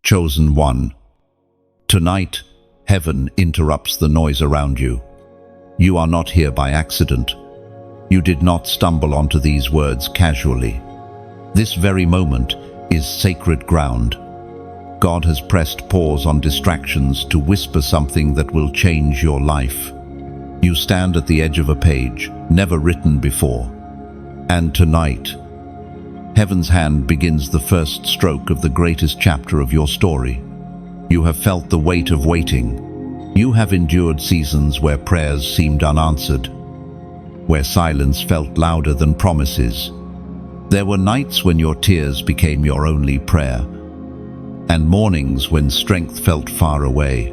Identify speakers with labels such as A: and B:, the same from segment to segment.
A: Chosen one. Tonight, heaven interrupts the noise around you. You are not here by accident. You did not stumble onto these words casually. This very moment is sacred ground. God has pressed pause on distractions to whisper something that will change your life. You stand at the edge of a page, never written before. And tonight, heaven's hand begins the first stroke of the greatest chapter of your story. You have felt the weight of waiting. You have endured seasons where prayers seemed unanswered, where silence felt louder than promises. There were nights when your tears became your only prayer, and mornings when strength felt far away.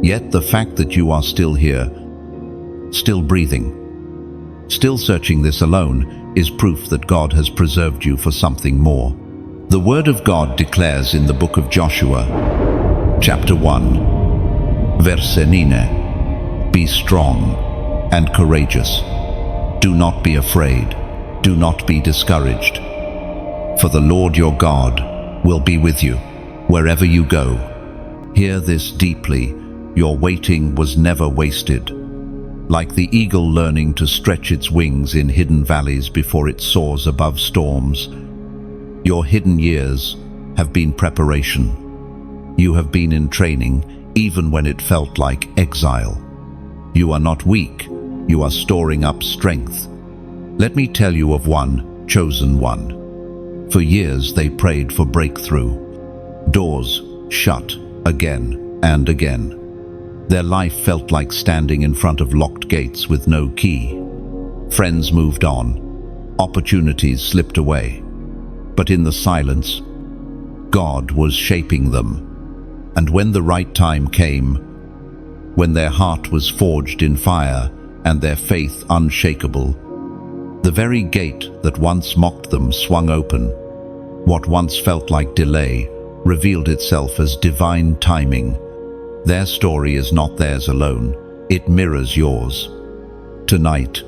A: Yet the fact that you are still here, still breathing, still searching this alone, is proof that God has preserved you for something more. The Word of God declares in the book of Joshua, chapter 1, verse 9, "Be strong and courageous. Do not be afraid. Do not be discouraged. For the Lord your God will be with you wherever you go." Hear this deeply. Your waiting was never wasted. Like the eagle learning to stretch its wings in hidden valleys before it soars above storms, your hidden years have been preparation. You have been in training even when it felt like exile. You are not weak. You are storing up strength. Let me tell you of one, chosen one. For years they prayed for breakthrough. Doors shut again and again. Their life felt like standing in front of locked gates with no key. Friends moved on. Opportunities slipped away. But in the silence, God was shaping them. And when the right time came, when their heart was forged in fire and their faith unshakable, the very gate that once mocked them swung open. What once felt like delay revealed itself as divine timing. Their story is not theirs alone. It mirrors yours. Tonight,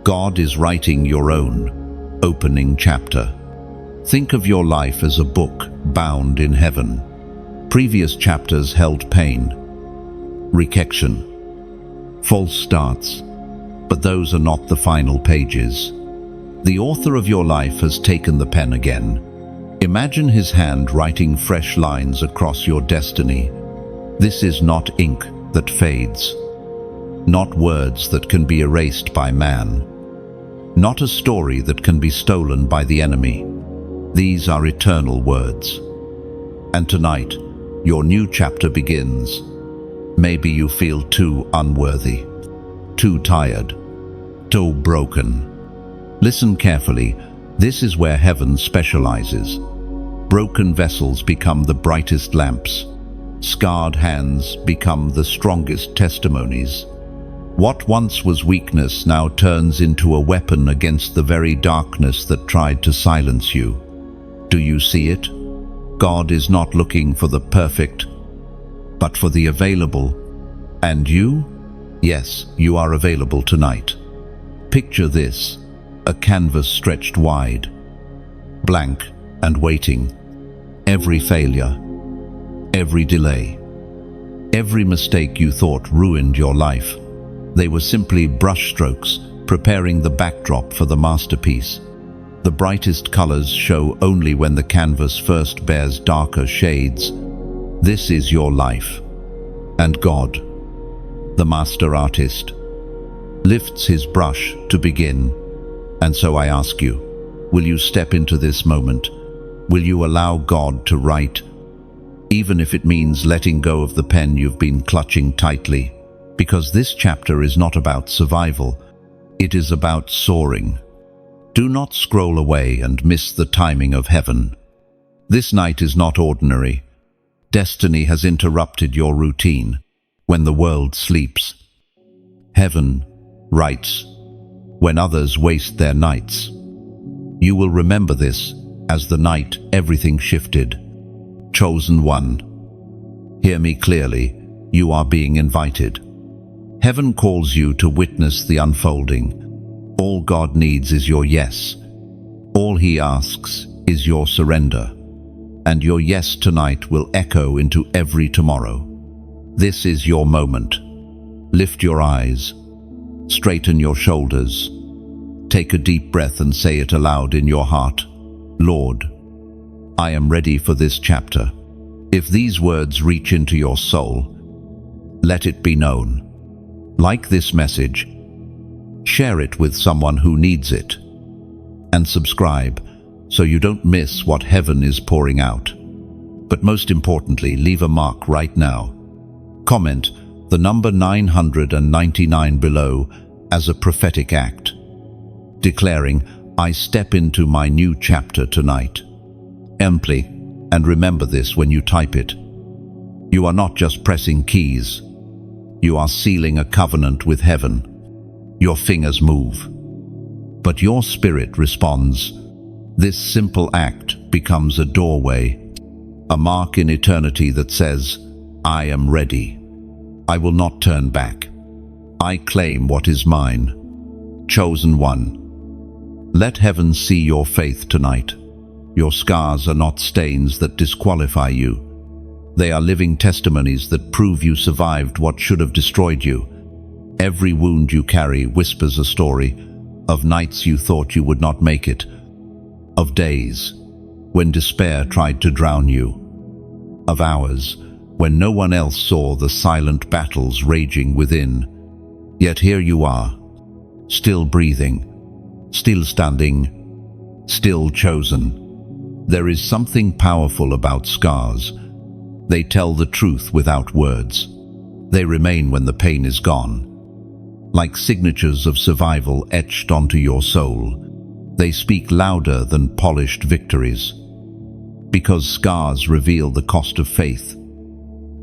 A: God is writing your own opening chapter. Think of your life as a book bound in heaven. Previous chapters held pain, rejection, false starts, but those are not the final pages. The author of your life has taken the pen again. Imagine his hand writing fresh lines across your destiny. This is not ink that fades, not words that can be erased by man, not a story that can be stolen by the enemy. These are eternal words. And tonight, your new chapter begins. Maybe you feel too unworthy, too tired, too broken. Listen carefully. This is where heaven specializes. Broken vessels become the brightest lamps. Scarred hands become the strongest testimonies. What once was weakness now turns into a weapon against the very darkness that tried to silence you. Do you see it? God is not looking for the perfect, but for the available. And you? Yes, you are available tonight. Picture this, a canvas stretched wide, blank and waiting. Every failure, every delay, every mistake you thought ruined your life. They were simply brushstrokes preparing the backdrop for the masterpiece. The brightest colors show only when the canvas first bears darker shades. This is your life. And God, the master artist, lifts his brush to begin. And so I ask you, will you step into this moment? Will you allow God to write, even if it means letting go of the pen you've been clutching tightly? Because this chapter is not about survival, it is about soaring. Do not scroll away and miss the timing of heaven. This night is not ordinary. Destiny has interrupted your routine when the world sleeps. Heaven writes when others waste their nights. You will remember this as the night everything shifted. Chosen one. Hear me clearly, you are being invited. Heaven calls you to witness the unfolding. All God needs is your yes. All he asks is your surrender. and your yes tonight will echo into every tomorrow. This is your moment. Lift your eyes, straighten your shoulders, take a deep breath and say it aloud in your heart. Lord, I am ready for this chapter. If these words reach into your soul, let it be known. Like this message, share it with someone who needs it, and subscribe so you don't miss what heaven is pouring out. But most importantly, leave a mark right now. Comment the number 999 below as a prophetic act, declaring, I step into my new chapter tonight. Empty, and remember this when you type it. You are not just pressing keys. You are sealing a covenant with heaven. Your fingers move, but your spirit responds. This simple act becomes a doorway, a mark in eternity that says, I am ready. I will not turn back. I claim what is mine. Chosen one. Let heaven see your faith tonight. Your scars are not stains that disqualify you. They are living testimonies that prove you survived what should have destroyed you. Every wound you carry whispers a story of nights you thought you would not make it, of days when despair tried to drown you, of hours when no one else saw the silent battles raging within. Yet here you are, still breathing, still standing, still chosen. There is something powerful about scars. They tell the truth without words. They remain when the pain is gone. Like signatures of survival etched onto your soul, they speak louder than polished victories. Because scars reveal the cost of faith,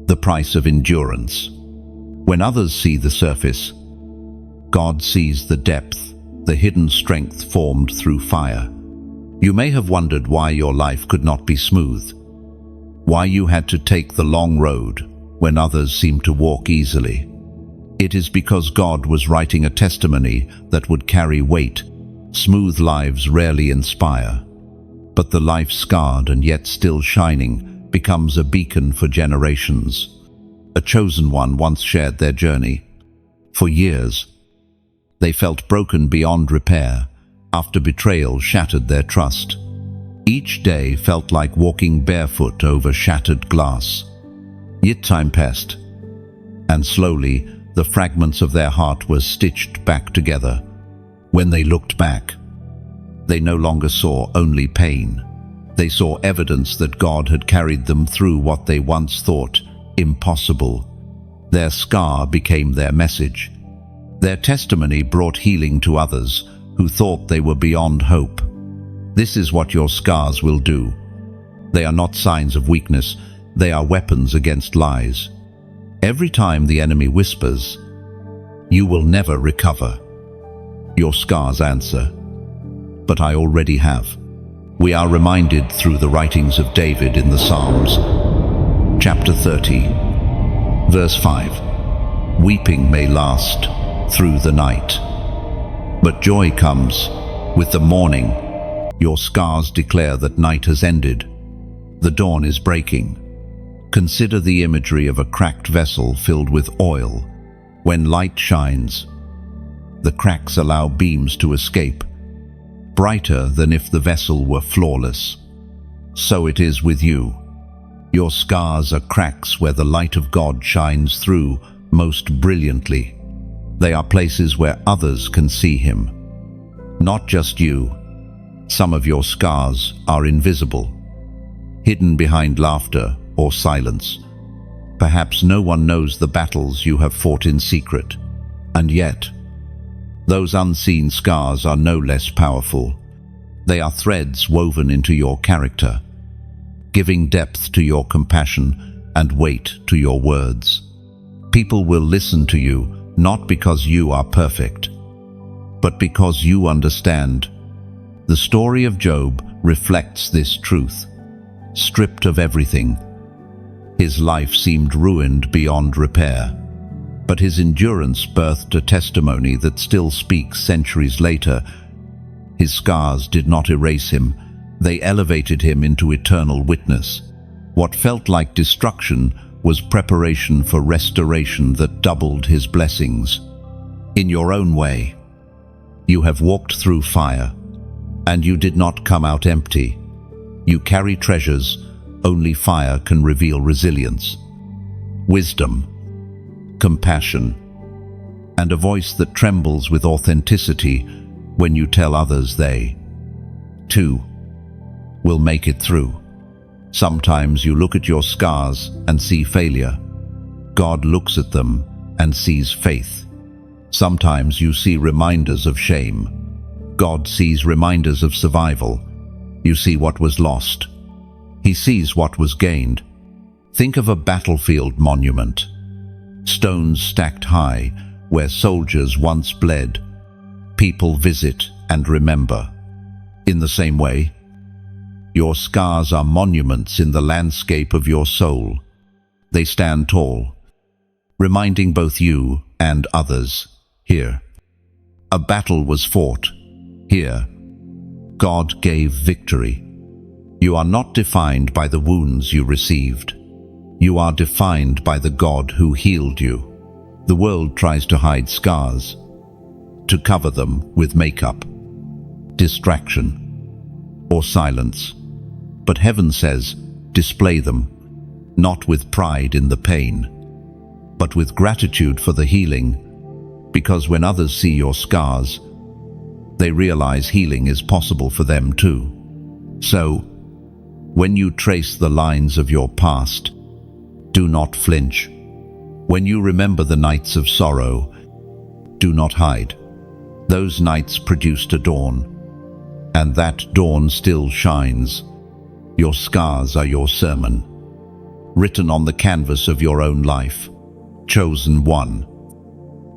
A: the price of endurance. When others see the surface, God sees the depth, the hidden strength formed through fire. You may have wondered why your life could not be smooth, why you had to take the long road when others seemed to walk easily. It is because God was writing a testimony that would carry weight. Smooth lives rarely inspire, but the life scarred and yet still shining becomes a beacon for generations. A chosen one once shared their journey. For years, they felt broken beyond repair after betrayal shattered their trust. Each day felt like walking barefoot over shattered glass. Yet time passed, and slowly the fragments of their heart were stitched back together. When they looked back, they no longer saw only pain. They saw evidence that God had carried them through what they once thought impossible. Their scar became their message. Their testimony brought healing to others who thought they were beyond hope. This is what your scars will do. They are not signs of weakness. They are weapons against lies. Every time the enemy whispers, "You will never recover," your scars answer, "But I already have." We are reminded through the writings of David in the Psalms. Chapter 30, verse 5. Weeping may last through the night, but joy comes with the morning. Your scars declare that night has ended. The dawn is breaking. Consider the imagery of a cracked vessel filled with oil. When light shines, the cracks allow beams to escape, brighter than if the vessel were flawless. So it is with you. Your scars are cracks where the light of God shines through most brilliantly. They are places where others can see Him. Not just you. Some of your scars are invisible, hidden behind laughter or silence. Perhaps no one knows the battles you have fought in secret. And yet, those unseen scars are no less powerful. They are threads woven into your character, giving depth to your compassion and weight to your words. People will listen to you not because you are perfect, but because you understand. The story of Job reflects this truth. Stripped of everything, his life seemed ruined beyond repair. But his endurance birthed a testimony that still speaks centuries later. His scars did not erase him. They elevated him into eternal witness. What felt like destruction was preparation for restoration that doubled his blessings. In your own way, you have walked through fire, and you did not come out empty. You carry treasures only fire can reveal: resilience, wisdom, compassion, and a voice that trembles with authenticity when you tell others they, too, will make it through. Sometimes you look at your scars and see failure. God looks at them and sees faith. Sometimes you see reminders of shame. God sees reminders of survival. You see what was lost. He sees what was gained. Think of a battlefield monument. Stones stacked high where soldiers once bled. People visit and remember. In the same way, your scars are monuments in the landscape of your soul. They stand tall, reminding both you and others. Here, a battle was fought. Here, God gave victory. You are not defined by the wounds you received. You are defined by the God who healed you. The world tries to hide scars, to cover them with makeup, distraction, or silence. But heaven says, display them, not with pride in the pain, but with gratitude for the healing, because when others see your scars, they realize healing is possible for them too. So, when you trace the lines of your past, do not flinch. When you remember the nights of sorrow, do not hide. Those nights produced a dawn, and that dawn still shines. Your scars are your sermon, written on the canvas of your own life. Chosen one.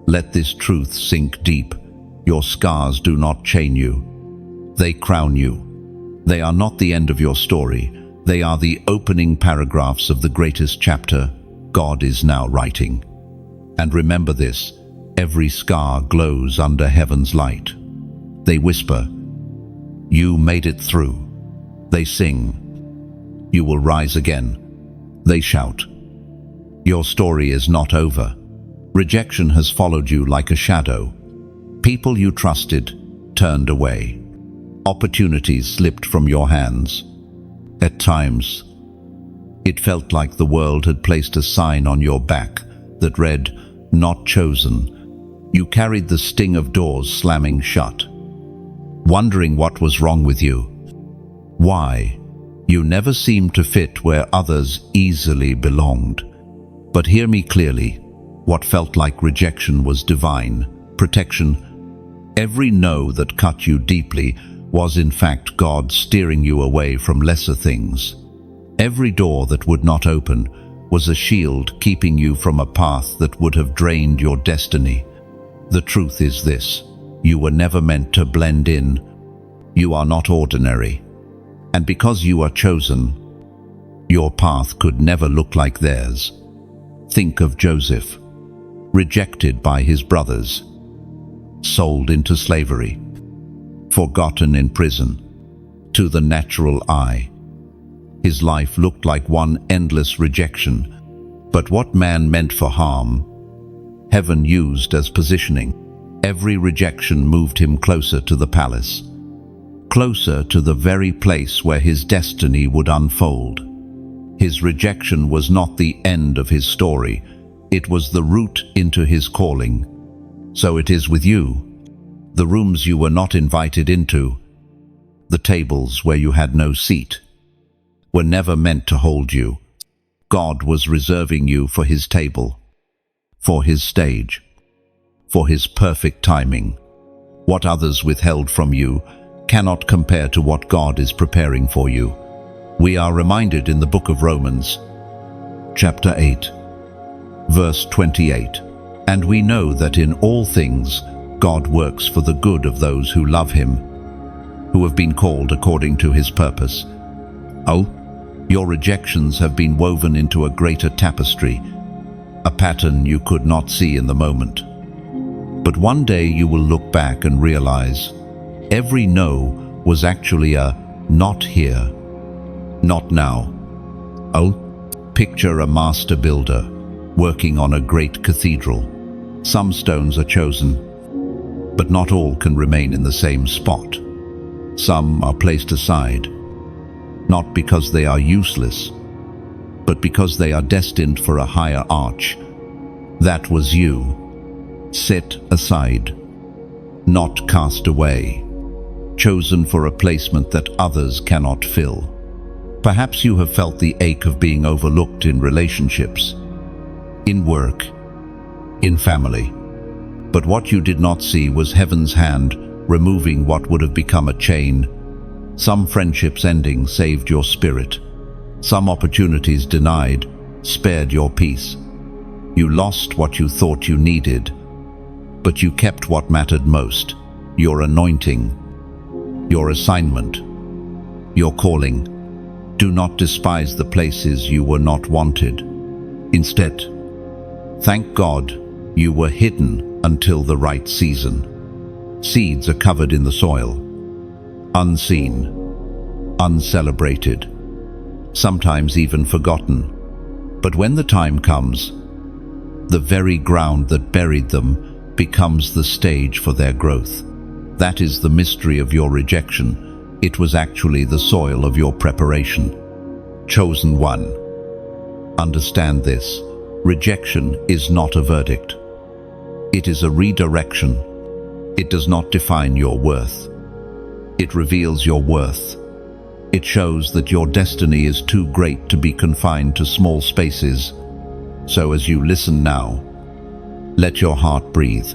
A: Let this truth sink deep. Your scars do not chain you. They crown you. They are not the end of your story. They are the opening paragraphs of the greatest chapter God is now writing. And remember this, every scar glows under heaven's light. They whisper, you made it through. They sing, you will rise again. They shout, your story is not over. Rejection has followed you like a shadow. People you trusted turned away. Opportunities slipped from your hands. At times, it felt like the world had placed a sign on your back that read, not chosen. You carried the sting of doors slamming shut, wondering what was wrong with you. Why? You never seemed to fit where others easily belonged. But hear me clearly, what felt like rejection was divine protection. Every no that cut you deeply was in fact God steering you away from lesser things. Every door that would not open was a shield keeping you from a path that would have drained your destiny. The truth is this, you were never meant to blend in. You are not ordinary. And because you are chosen, your path could never look like theirs. Think of Joseph, rejected by his brothers, sold into slavery, forgotten in prison. To the natural eye, his life looked like one endless rejection. But what man meant for harm, heaven used as positioning. Every rejection moved him closer to the palace, closer to the very place where his destiny would unfold. His rejection was not the end of his story, it was the route into his calling. So it is with you. The rooms you were not invited into, the tables where you had no seat, were never meant to hold you. God was reserving you for his table, for his stage, for his perfect timing. What others withheld from you cannot compare to what God is preparing for you. We are reminded in the book of Romans, chapter 8, verse 28, and we know that in all things God works for the good of those who love him, who have been called according to his purpose. Oh, your rejections have been woven into a greater tapestry, a pattern you could not see in the moment. But one day you will look back and realize every no was actually a Not here. Not now. Oh, picture a master builder working on a great cathedral. Some stones are chosen, but not all can remain in the same spot. Some are placed aside, not because they are useless, but because they are destined for a higher arch. That was you. Set aside, not cast away, chosen for a placement that others cannot fill. Perhaps you have felt the ache of being overlooked in relationships, in work, in family. But what you did not see was heaven's hand removing what would have become a chain. Some friendships ending saved your spirit. Some opportunities denied spared your peace. You lost what you thought you needed, but you kept what mattered most: your anointing, your assignment, your calling. Do not despise the places you were not wanted. Instead, thank God you were hidden until the right season. Seeds are covered in the soil, unseen, uncelebrated, sometimes even forgotten. But when the time comes, the very ground that buried them becomes the stage for their growth. That is the mystery of your rejection. It was actually the soil of your preparation. Chosen one. Understand this. Rejection is not a verdict. It is a redirection. It does not define your worth. It reveals your worth. It shows that your destiny is too great to be confined to small spaces. So as you listen now, let your heart breathe.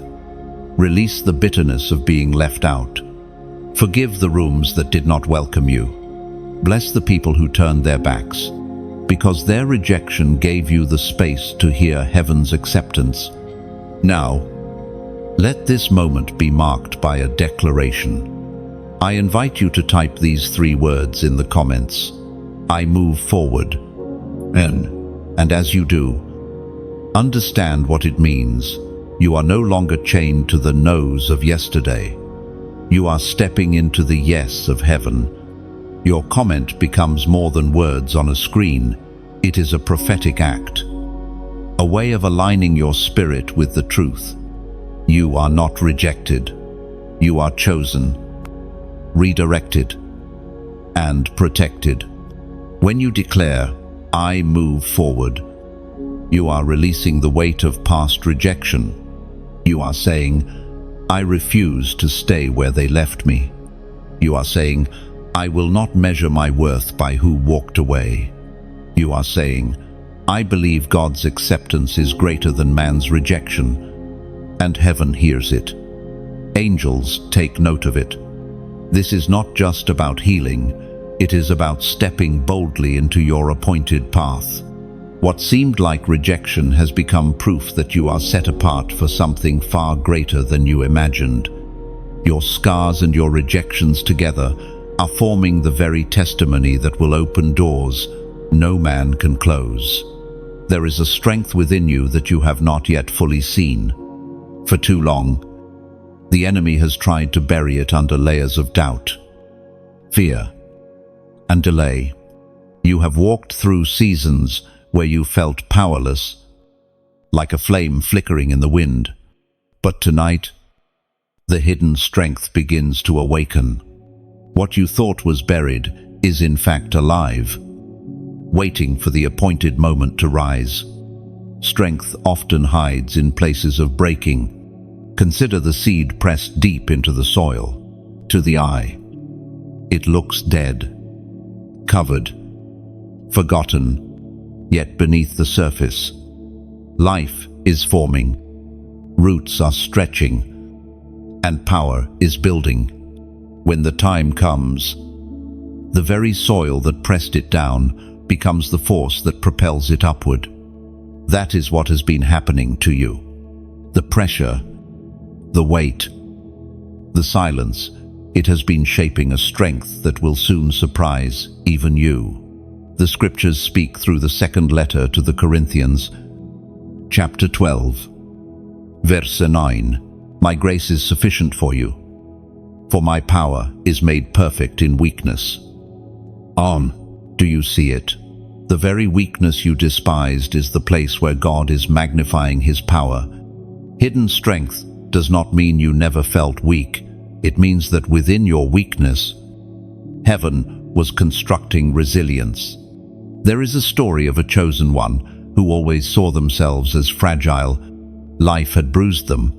A: Release the bitterness of being left out. Forgive the rooms that did not welcome you. Bless the people who turned their backs, because their rejection gave you the space to hear heaven's acceptance. Now, let this moment be marked by a declaration. I invite you to type these 3 words in the comments. I move forward. And as you do, understand what it means. You are no longer chained to the no's of yesterday. You are stepping into the yes of heaven. Your comment becomes more than words on a screen. It is a prophetic act, a way of aligning your spirit with the truth. You are not rejected. You are chosen, redirected, and protected. When you declare, I move forward, you are releasing the weight of past rejection. You are saying, I refuse to stay where they left me. You are saying, I will not measure my worth by who walked away. You are saying, I believe God's acceptance is greater than man's rejection, and heaven hears it. Angels take note of it. This is not just about healing, it is about stepping boldly into your appointed path. What seemed like rejection has become proof that you are set apart for something far greater than you imagined. Your scars and your rejections together are forming the very testimony that will open doors no man can close. There is a strength within you that you have not yet fully seen. For too long, the enemy has tried to bury it under layers of doubt, fear, and delay. You have walked through seasons where you felt powerless, like a flame flickering in the wind. But tonight, the hidden strength begins to awaken. What you thought was buried is in fact alive, waiting for the appointed moment to rise. Strength often hides in places of breaking. Consider the seed pressed deep into the soil. To the eye, it looks dead, covered, forgotten. Yet beneath the surface, life is forming, roots are stretching, and power is building. When the time comes, the very soil that pressed it down becomes the force that propels it upward. That is what has been happening to you. The pressure, the weight, the silence, it has been shaping a strength that will soon surprise even you. The scriptures speak through the second letter to the Corinthians, chapter 12, verse 9. My grace is sufficient for you, for my power is made perfect in weakness. Do you see it? The very weakness you despised is the place where God is magnifying his power. Hidden strength does not mean you never felt weak. It means that within your weakness, heaven was constructing resilience. There is a story of a chosen one who always saw themselves as fragile. Life had bruised them.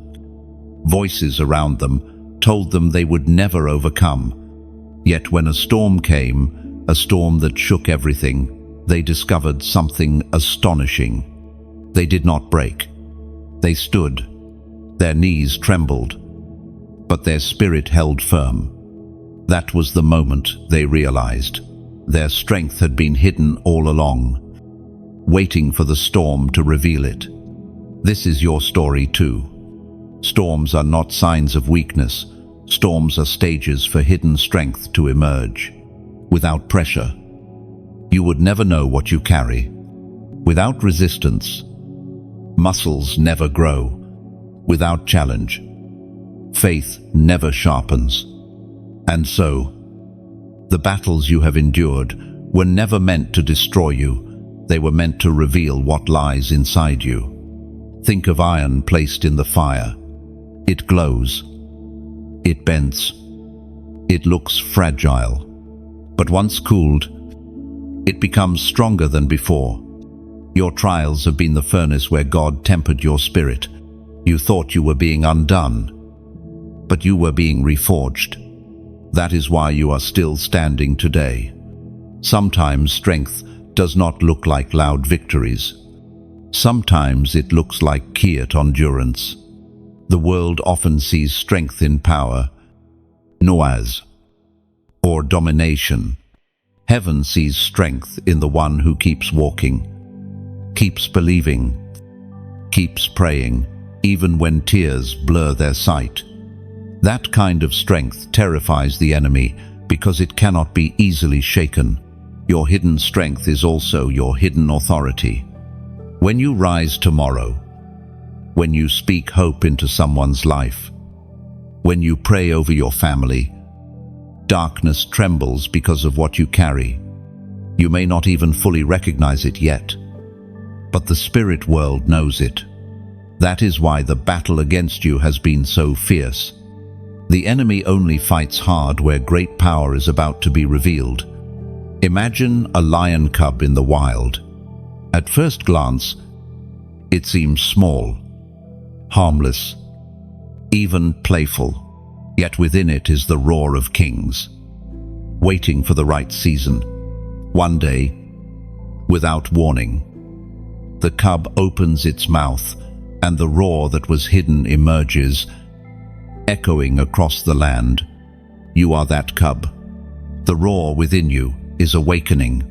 A: Voices around them told them they would never overcome. Yet when a storm came, a storm that shook everything, they discovered something astonishing. They did not break. They stood. Their knees trembled, but their spirit held firm. That was the moment they realized their strength had been hidden all along, waiting for the storm to reveal it. This is your story too. Storms are not signs of weakness. Storms are stages for hidden strength to emerge. Without pressure, you would never know what you carry. Without resistance, muscles never grow. Without challenge, faith never sharpens. And so, the battles you have endured were never meant to destroy you. They were meant to reveal what lies inside you. Think of iron placed in the fire. It glows. It bends. It looks fragile. But once cooled, it becomes stronger than before. Your trials have been the furnace where God tempered your spirit. You thought you were being undone, but you were being reforged. That is why you are still standing today. Sometimes strength does not look like loud victories. Sometimes it looks like quiet endurance. The world often sees strength in power, noise, or domination. Heaven sees strength in the one who keeps walking, keeps believing, keeps praying, even when tears blur their sight. That kind of strength terrifies the enemy because it cannot be easily shaken. Your hidden strength is also your hidden authority. When you rise tomorrow, when you speak hope into someone's life, when you pray over your family, darkness trembles because of what you carry. You may not even fully recognize it yet, but the spirit world knows it. That is why the battle against you has been so fierce. The enemy only fights hard where great power is about to be revealed. Imagine a lion cub in the wild. At first glance, it seems small, harmless, even playful. Yet within it is the roar of kings, waiting for the right season. One day, without warning, the cub opens its mouth, and the roar that was hidden emerges, echoing across the land. You are that cub. The roar within you is awakening.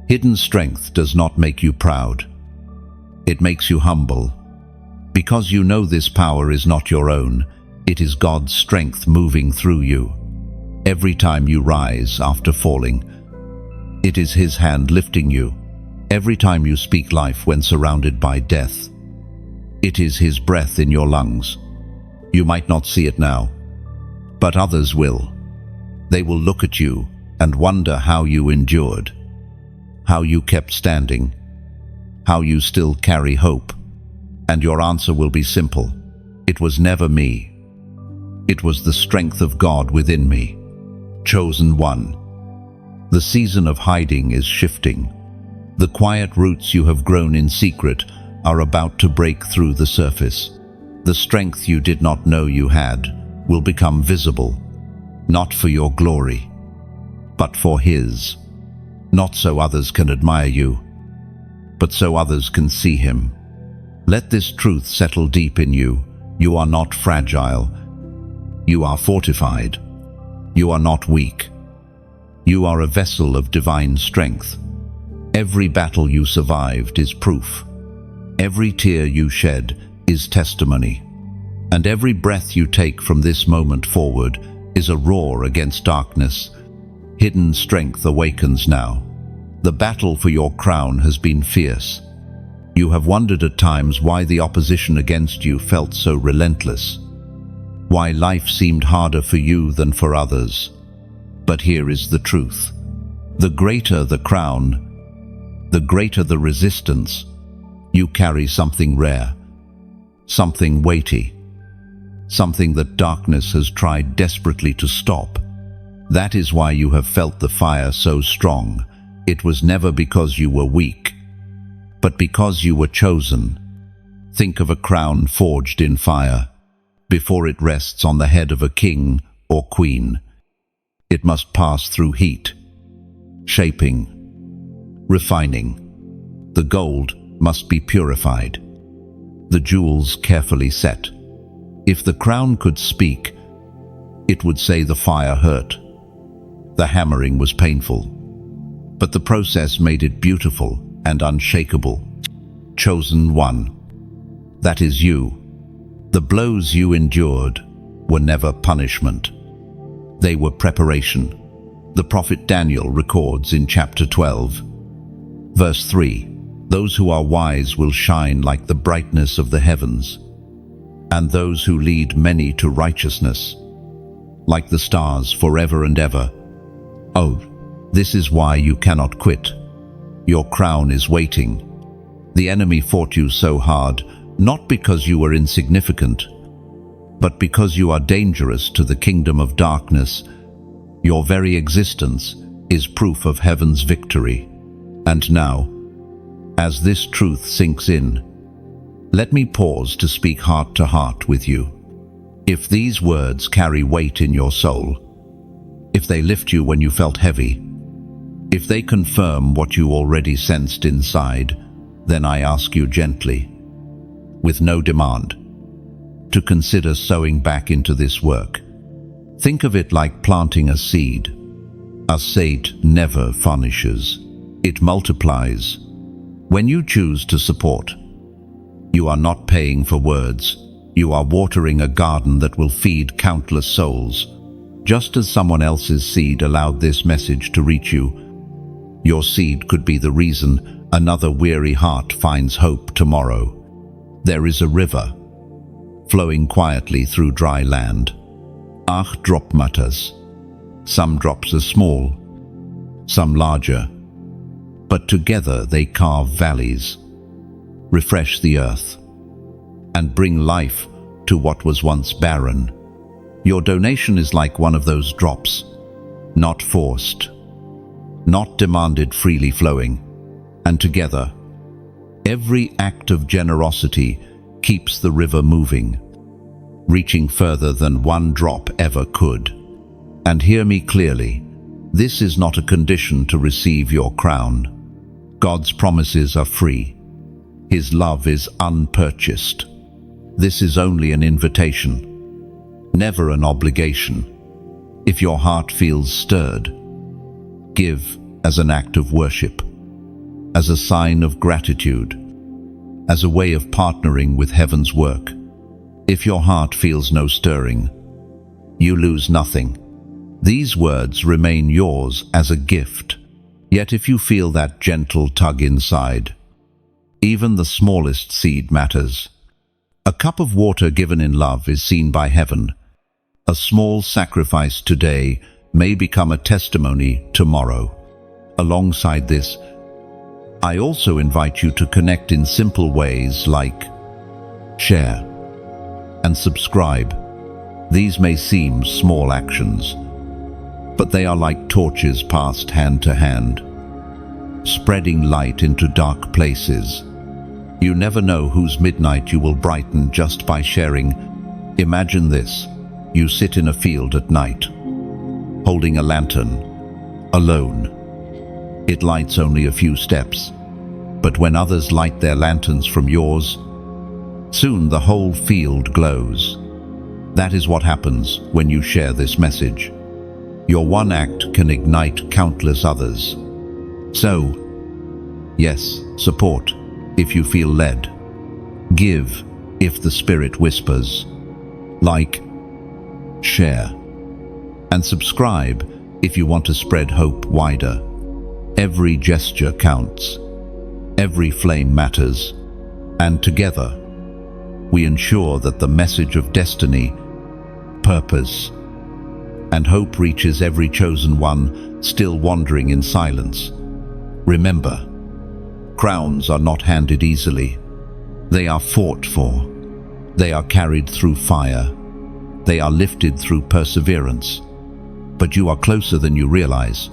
A: Hidden strength does not make you proud. It makes you humble. Because you know this power is not your own, it is God's strength moving through you. Every time you rise after falling, it is His hand lifting you. Every time you speak life when surrounded by death, it is His breath in your lungs. You might not see it now, but others will. They will look at you and wonder how you endured, how you kept standing, how you still carry hope. And your answer will be simple. It was never me. It was the strength of God within me. Chosen one. The season of hiding is shifting. The quiet roots you have grown in secret are about to break through the surface. The strength you did not know you had will become visible, not for your glory, but for His. Not so others can admire you, but so others can see Him. Let this truth settle deep in you. You are not fragile. You are fortified. You are not weak. You are a vessel of divine strength. Every battle you survived is proof. Every tear you shed is testimony. And every breath you take from this moment forward is a roar against darkness. Hidden strength awakens now. The battle for your crown has been fierce. You have wondered at times why the opposition against you felt so relentless, why life seemed harder for you than for others. But here is the truth. The greater the crown, the greater the resistance. You carry something rare, something weighty, something that darkness has tried desperately to stop. That is why you have felt the fire so strong. It was never because you were weak, but because you were chosen. Think of a crown forged in fire. Before it rests on the head of a king or queen, it must pass through heat, shaping, refining. The gold must be purified, the jewels carefully set. If the crown could speak, it would say the fire hurt. The hammering was painful, but the process made it beautiful and unshakable. Chosen one. That is you. The blows you endured were never punishment. They were preparation. The prophet Daniel records in chapter 12, verse 3, "Those who are wise will shine like the brightness of the heavens, and those who lead many to righteousness, like the stars forever and ever." Oh, this is why you cannot quit. Your crown is waiting. The enemy fought you so hard, not because you were insignificant, but because you are dangerous to the kingdom of darkness. Your very existence is proof of heaven's victory. And now, as this truth sinks in, let me pause to speak heart to heart with you. If these words carry weight in your soul, if they lift you when you felt heavy, if they confirm what you already sensed inside, then I ask you gently, with no demand, to consider sowing back into this work. Think of it like planting a seed. A seed never furnishes. It multiplies. When you choose to support, you are not paying for words. You are watering a garden that will feed countless souls. Just as someone else's seed allowed this message to reach you, your seed could be the reason another weary heart finds hope tomorrow. There is a river flowing quietly through dry land. 8 dropmatas. Some drops are small, some larger, but together they carve valleys, refresh the earth, and bring life to what was once barren. Your donation is like one of those drops, not forced, not demanded, freely flowing, and together, every act of generosity keeps the river moving, reaching further than one drop ever could. And hear me clearly, this is not a condition to receive your crown. God's promises are free. His love is unpurchased. This is only an invitation, never an obligation. If your heart feels stirred, give as an act of worship, as a sign of gratitude, as a way of partnering with heaven's work. If your heart feels no stirring, you lose nothing. These words remain yours as a gift. Yet if you feel that gentle tug inside, even the smallest seed matters. A cup of water given in love is seen by heaven. A small sacrifice today may become a testimony tomorrow. Alongside this, I also invite you to connect in simple ways like share and subscribe. These may seem small actions, but they are like torches passed hand to hand, spreading light into dark places. You never know whose midnight you will brighten just by sharing. Imagine this. You sit in a field at night, holding a lantern, alone. It lights only a few steps, but when others light their lanterns from yours, soon the whole field glows. That is what happens when you share this message. Your one act can ignite countless others. So, yes, support if you feel led. Give if the Spirit whispers. Like, share, and subscribe if you want to spread hope wider. Every gesture counts. Every flame matters. And together, we ensure that the message of destiny, purpose, and hope reaches every chosen one still wandering in silence. Remember, crowns are not handed easily. They are fought for. They are carried through fire. They are lifted through perseverance. But you are closer than you realize.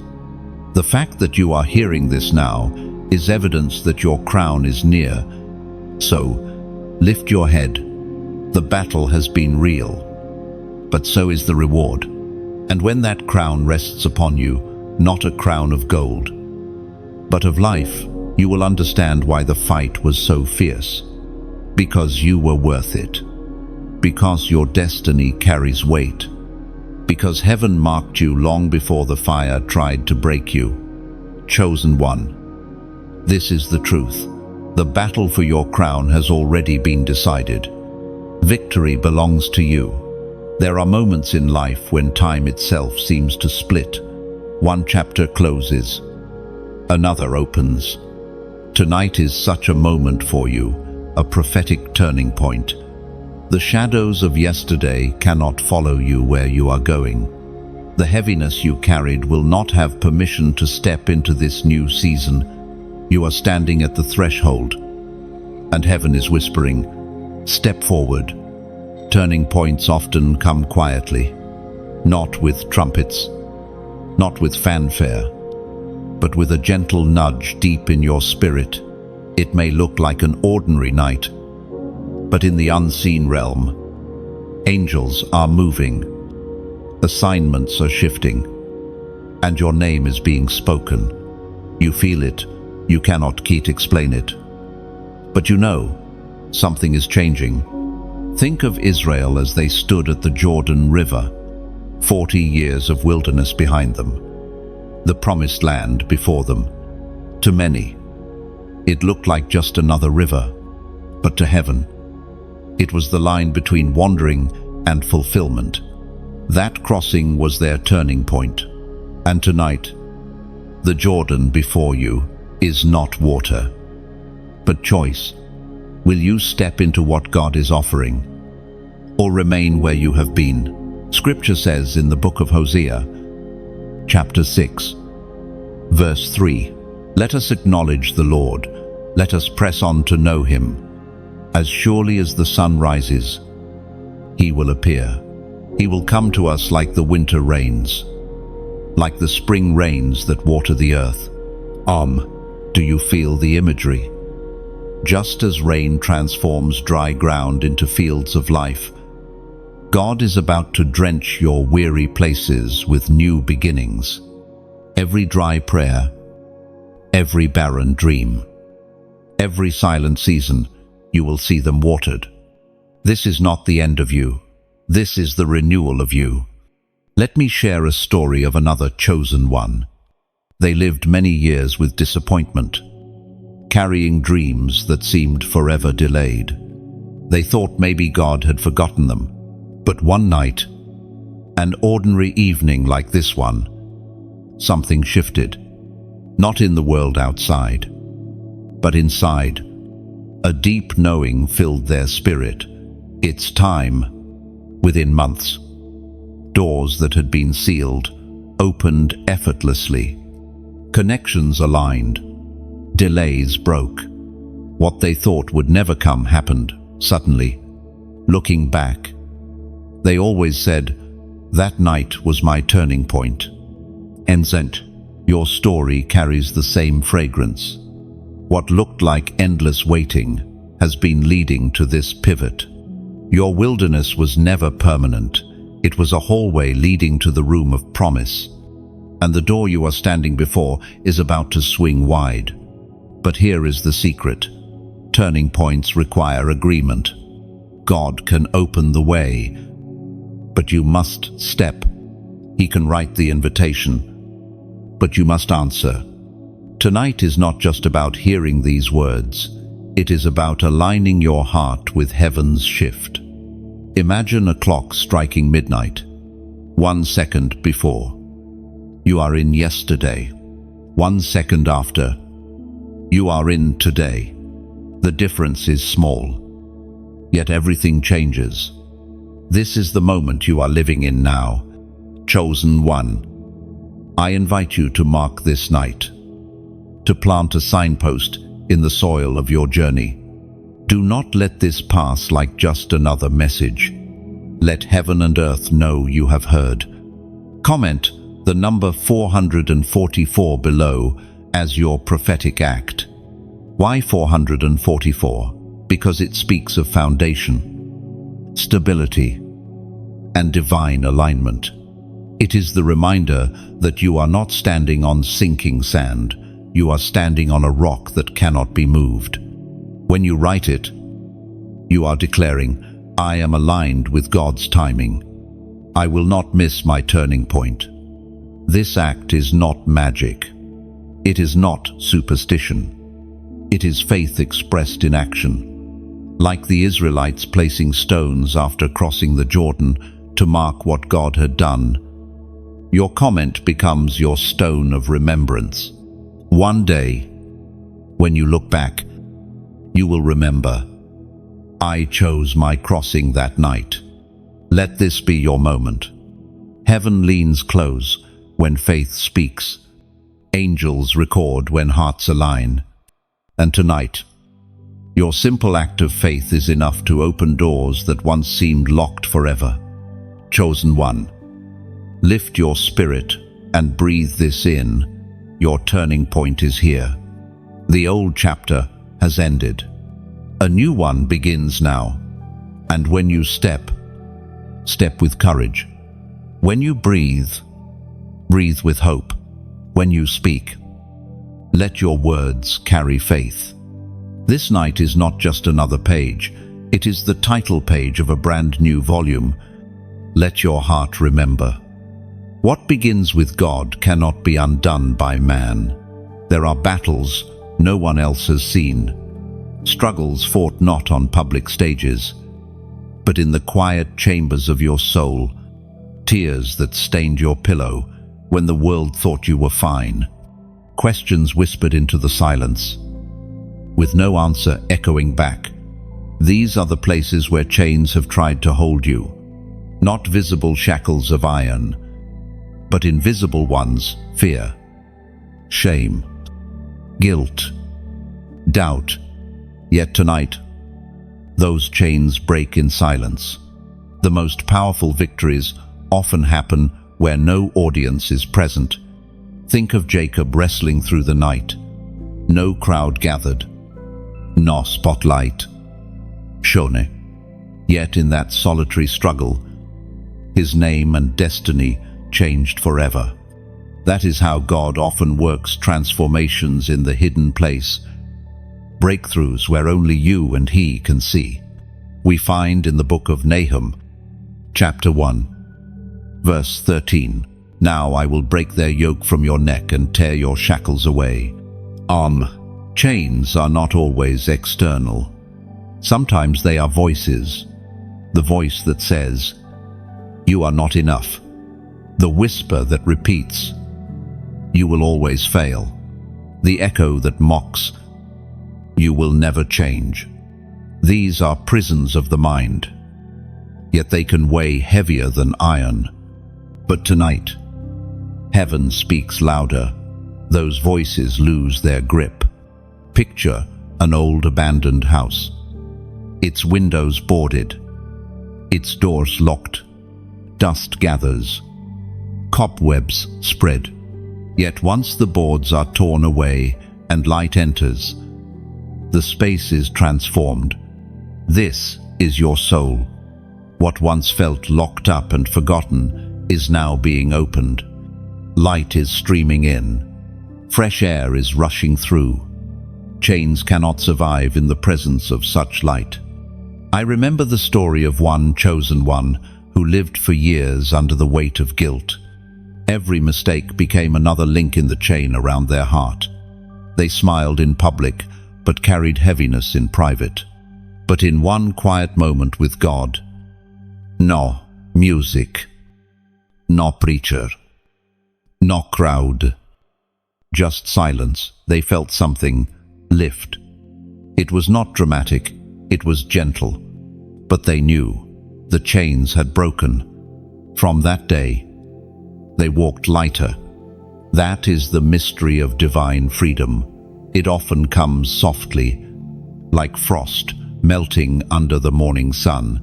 A: The fact that you are hearing this now is evidence that your crown is near. So, lift your head. The battle has been real, but so is the reward. And when that crown rests upon you, not a crown of gold, but of life, you will understand why the fight was so fierce. Because you were worth it. Because your destiny carries weight. Because heaven marked you long before the fire tried to break you. Chosen one. This is the truth. The battle for your crown has already been decided. Victory belongs to you. There are moments in life when time itself seems to split. One chapter closes, another opens. Tonight is such a moment for you, a prophetic turning point. The shadows of yesterday cannot follow you where you are going. The heaviness you carried will not have permission to step into this new season. You are standing at the threshold, and heaven is whispering, step forward. Turning points often come quietly, not with trumpets, not with fanfare, but with a gentle nudge deep in your spirit. It may look like an ordinary night, but in the unseen realm, angels are moving, assignments are shifting, and your name is being spoken. You feel it, you cannot quite explain it. But you know, something is changing. Think of Israel as they stood at the Jordan River, 40 years of wilderness behind them, the promised land before them. To many, it looked like just another river, but to heaven, it was the line between wandering and fulfillment. That crossing was their turning point. And tonight, the Jordan before you is not water, but choice. Will you step into what God is offering, or remain where you have been? Scripture says in the book of Hosea, chapter 6, verse 3, let us acknowledge the Lord, let us press on to know him. As surely as the sun rises, he will appear. He will come to us like the winter rains, like the spring rains that water the earth. Do you feel the imagery? Just as rain transforms dry ground into fields of life, God is about to drench your weary places with new beginnings. Every dry prayer, every barren dream, every silent season, you will see them watered. This is not the end of you. This is the renewal of you. Let me share a story of another chosen one. They lived many years with disappointment, carrying dreams that seemed forever delayed. They thought maybe God had forgotten them. But one night, an ordinary evening like this one, something shifted. Not in the world outside, but inside. A deep knowing filled their spirit. It's time. Within months, doors that had been sealed opened effortlessly. Connections aligned. Delays broke. What they thought would never come happened, suddenly. Looking back, they always said, that night was my turning point. Enzent, your story carries the same fragrance. What looked like endless waiting has been leading to this pivot. Your wilderness was never permanent. It was a hallway leading to the room of promise. And the door you are standing before is about to swing wide. But here is the secret. Turning points require agreement. God can open the way, but you must step. He can write the invitation, but you must answer. Tonight is not just about hearing these words. It is about aligning your heart with heaven's shift. Imagine a clock striking midnight. 1 second before, you are in yesterday. 1 second after, you are in today. The difference is small, yet everything changes. This is the moment you are living in now. Chosen one, I invite you to mark this night, to plant a signpost in the soil of your journey. Do not let this pass like just another message. Let heaven and earth know you have heard. Comment the number 444 below as your prophetic act. Why 444? Because it speaks of foundation, stability, and divine alignment. It is the reminder that you are not standing on sinking sand. You are standing on a rock that cannot be moved. When you write it, you are declaring, I am aligned with God's timing. I will not miss my turning point. This act is not magic. It is not superstition. It is faith expressed in action. Like the Israelites placing stones after crossing the Jordan to mark what God had done, your comment becomes your stone of remembrance. One day, when you look back, you will remember, I chose my crossing that night. Let this be your moment. Heaven leans close when faith speaks. Angels record when hearts align. And tonight, your simple act of faith is enough to open doors that once seemed locked forever. Chosen one, lift your spirit and breathe this in. Your turning point is here. The old chapter has ended. A new one begins now. And when you step with courage. When you breathe with hope. When you speak, let your words carry faith. This night is not just another page. It is the title page of a brand new volume. Let your heart remember. What begins with God cannot be undone by man. There are battles no one else has seen. Struggles fought not on public stages, but in the quiet chambers of your soul. Tears that stained your pillow when the world thought you were fine. Questions whispered into the silence, with no answer echoing back. These are the places where chains have tried to hold you. Not visible shackles of iron, but invisible ones: fear, shame, guilt, doubt. Yet tonight, those chains break in silence. The most powerful victories often happen where no audience is present. Think of Jacob wrestling through the night. No crowd gathered. No spotlight shone. Yet in that solitary struggle, his name and destiny changed forever. That is how God often works transformations in the hidden place. Breakthroughs where only you and He can see. We find in the book of Nahum, chapter 1, verse 13, Now I will break their yoke from your neck and tear your shackles away. Chains are not always external. Sometimes they are voices. The voice that says, you are not enough. The whisper that repeats, you will always fail. The echo that mocks, you will never change. These are prisons of the mind, yet they can weigh heavier than iron. But tonight, heaven speaks louder. Those voices lose their grip. Picture an old abandoned house. Its windows boarded, its doors locked. Dust gathers, cobwebs spread. Yet once the boards are torn away and light enters, the space is transformed. This is your soul. What once felt locked up and forgotten is now being opened. Light is streaming in. Fresh air is rushing through. Chains cannot survive in the presence of such light. I remember the story of one chosen one who lived for years under the weight of guilt. Every mistake became another link in the chain around their heart. They smiled in public, but carried heaviness in private. But in one quiet moment with God, no music, no preacher, no crowd, just silence, they felt something lift. It was not dramatic, it was gentle, but they knew the chains had broken. From that day, They walked lighter. That is the mystery of divine freedom. It often comes softly, like frost melting under the morning sun,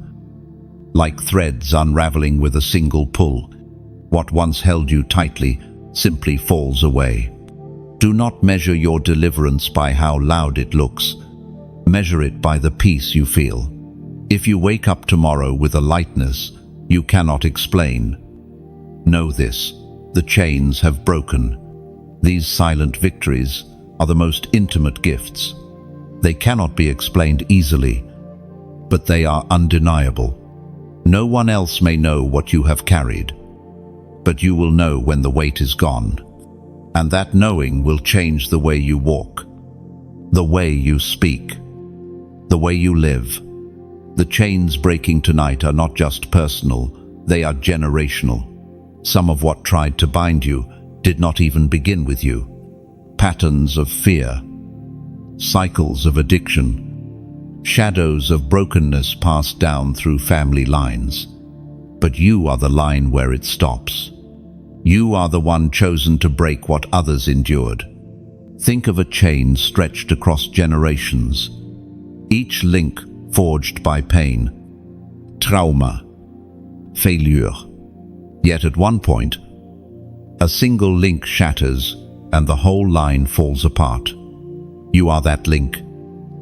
A: like threads unraveling with a single pull. What once held you tightly simply falls away. Do not measure your deliverance by how loud it looks. Measure it by the peace you feel. If you wake up tomorrow with a lightness you cannot explain, know this: the chains have broken. These silent victories are the most intimate gifts. They cannot be explained easily, but they are undeniable. No one else may know what you have carried, but you will know when the weight is gone. And that knowing will change the way you walk, the way you speak, the way you live. The chains breaking tonight are not just personal, they are generational. Some of what tried to bind you did not even begin with you. Patterns of fear, cycles of addiction, shadows of brokenness passed down through family lines. But you are the line where it stops. You are the one chosen to break what others endured. Think of a chain stretched across generations, each link forged by pain, trauma, failure. Yet at one point, a single link shatters and the whole line falls apart. You are that link.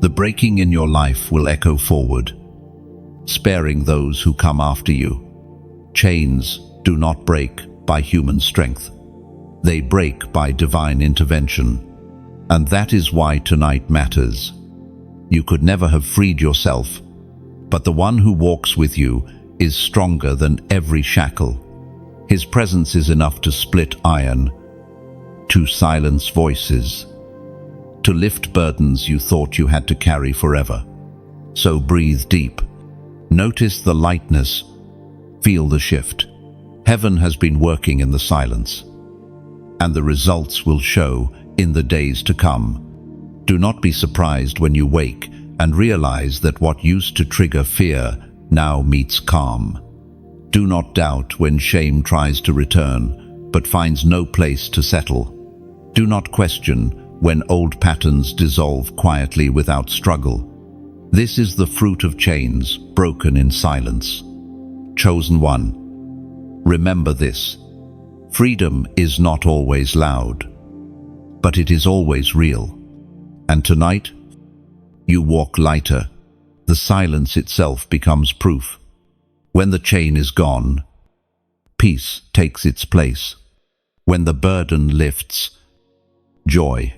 A: The breaking in your life will echo forward, sparing those who come after you. Chains do not break by human strength. They break by divine intervention. And that is why tonight matters. You could never have freed yourself, but the one who walks with you is stronger than every shackle. His presence is enough to split iron, to silence voices, to lift burdens you thought you had to carry forever. So breathe deep. Notice the lightness. Feel the shift. Heaven has been working in the silence, and the results will show in the days to come. Do not be surprised when you wake and realize that what used to trigger fear now meets calm. Do not doubt when shame tries to return, but finds no place to settle. Do not question when old patterns dissolve quietly without struggle. This is the fruit of chains broken in silence. Chosen one, remember this: freedom is not always loud, but it is always real. And tonight, you walk lighter. The silence itself becomes proof. When the chain is gone, peace takes its place. When the burden lifts, joy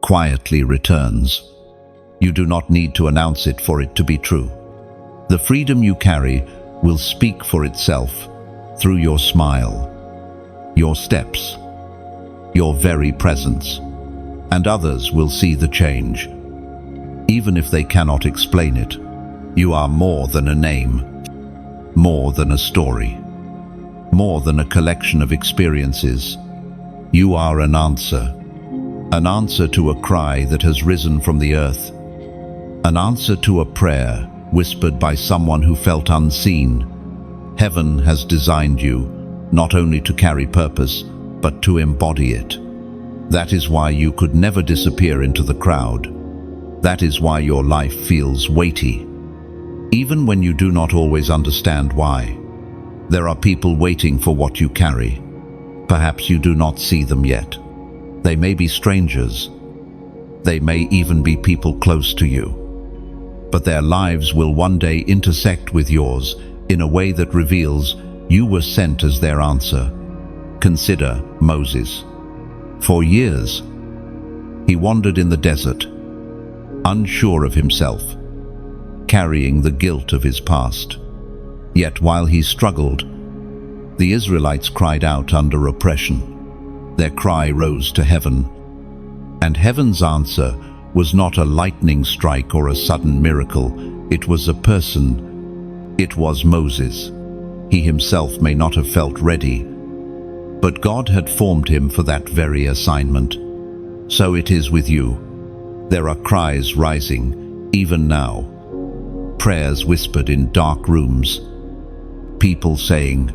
A: quietly returns. You do not need to announce it for it to be true. The freedom you carry will speak for itself through your smile, your steps, your very presence, and others will see the change. Even if they cannot explain it, you are more than a name, more than a story, more than a collection of experiences. You are an answer to a cry that has risen from the earth, an answer to a prayer whispered by someone who felt unseen. Heaven has designed you not only to carry purpose, but to embody it. That is why you could never disappear into the crowd. That is why your life feels weighty, even when you do not always understand why. There are people waiting for what you carry. Perhaps you do not see them yet. They may be strangers. They may even be people close to you. But their lives will one day intersect with yours in a way that reveals you were sent as their answer. Consider Moses. For years, he wandered in the desert, unsure of himself, carrying the guilt of his past. Yet while he struggled, the Israelites cried out under oppression. Their cry rose to heaven, and heaven's answer was not a lightning strike or a sudden miracle. It was a person. It was Moses. He himself may not have felt ready, but God had formed him for that very assignment. So it is with you. There are cries rising, even now. Prayers whispered in dark rooms. People saying,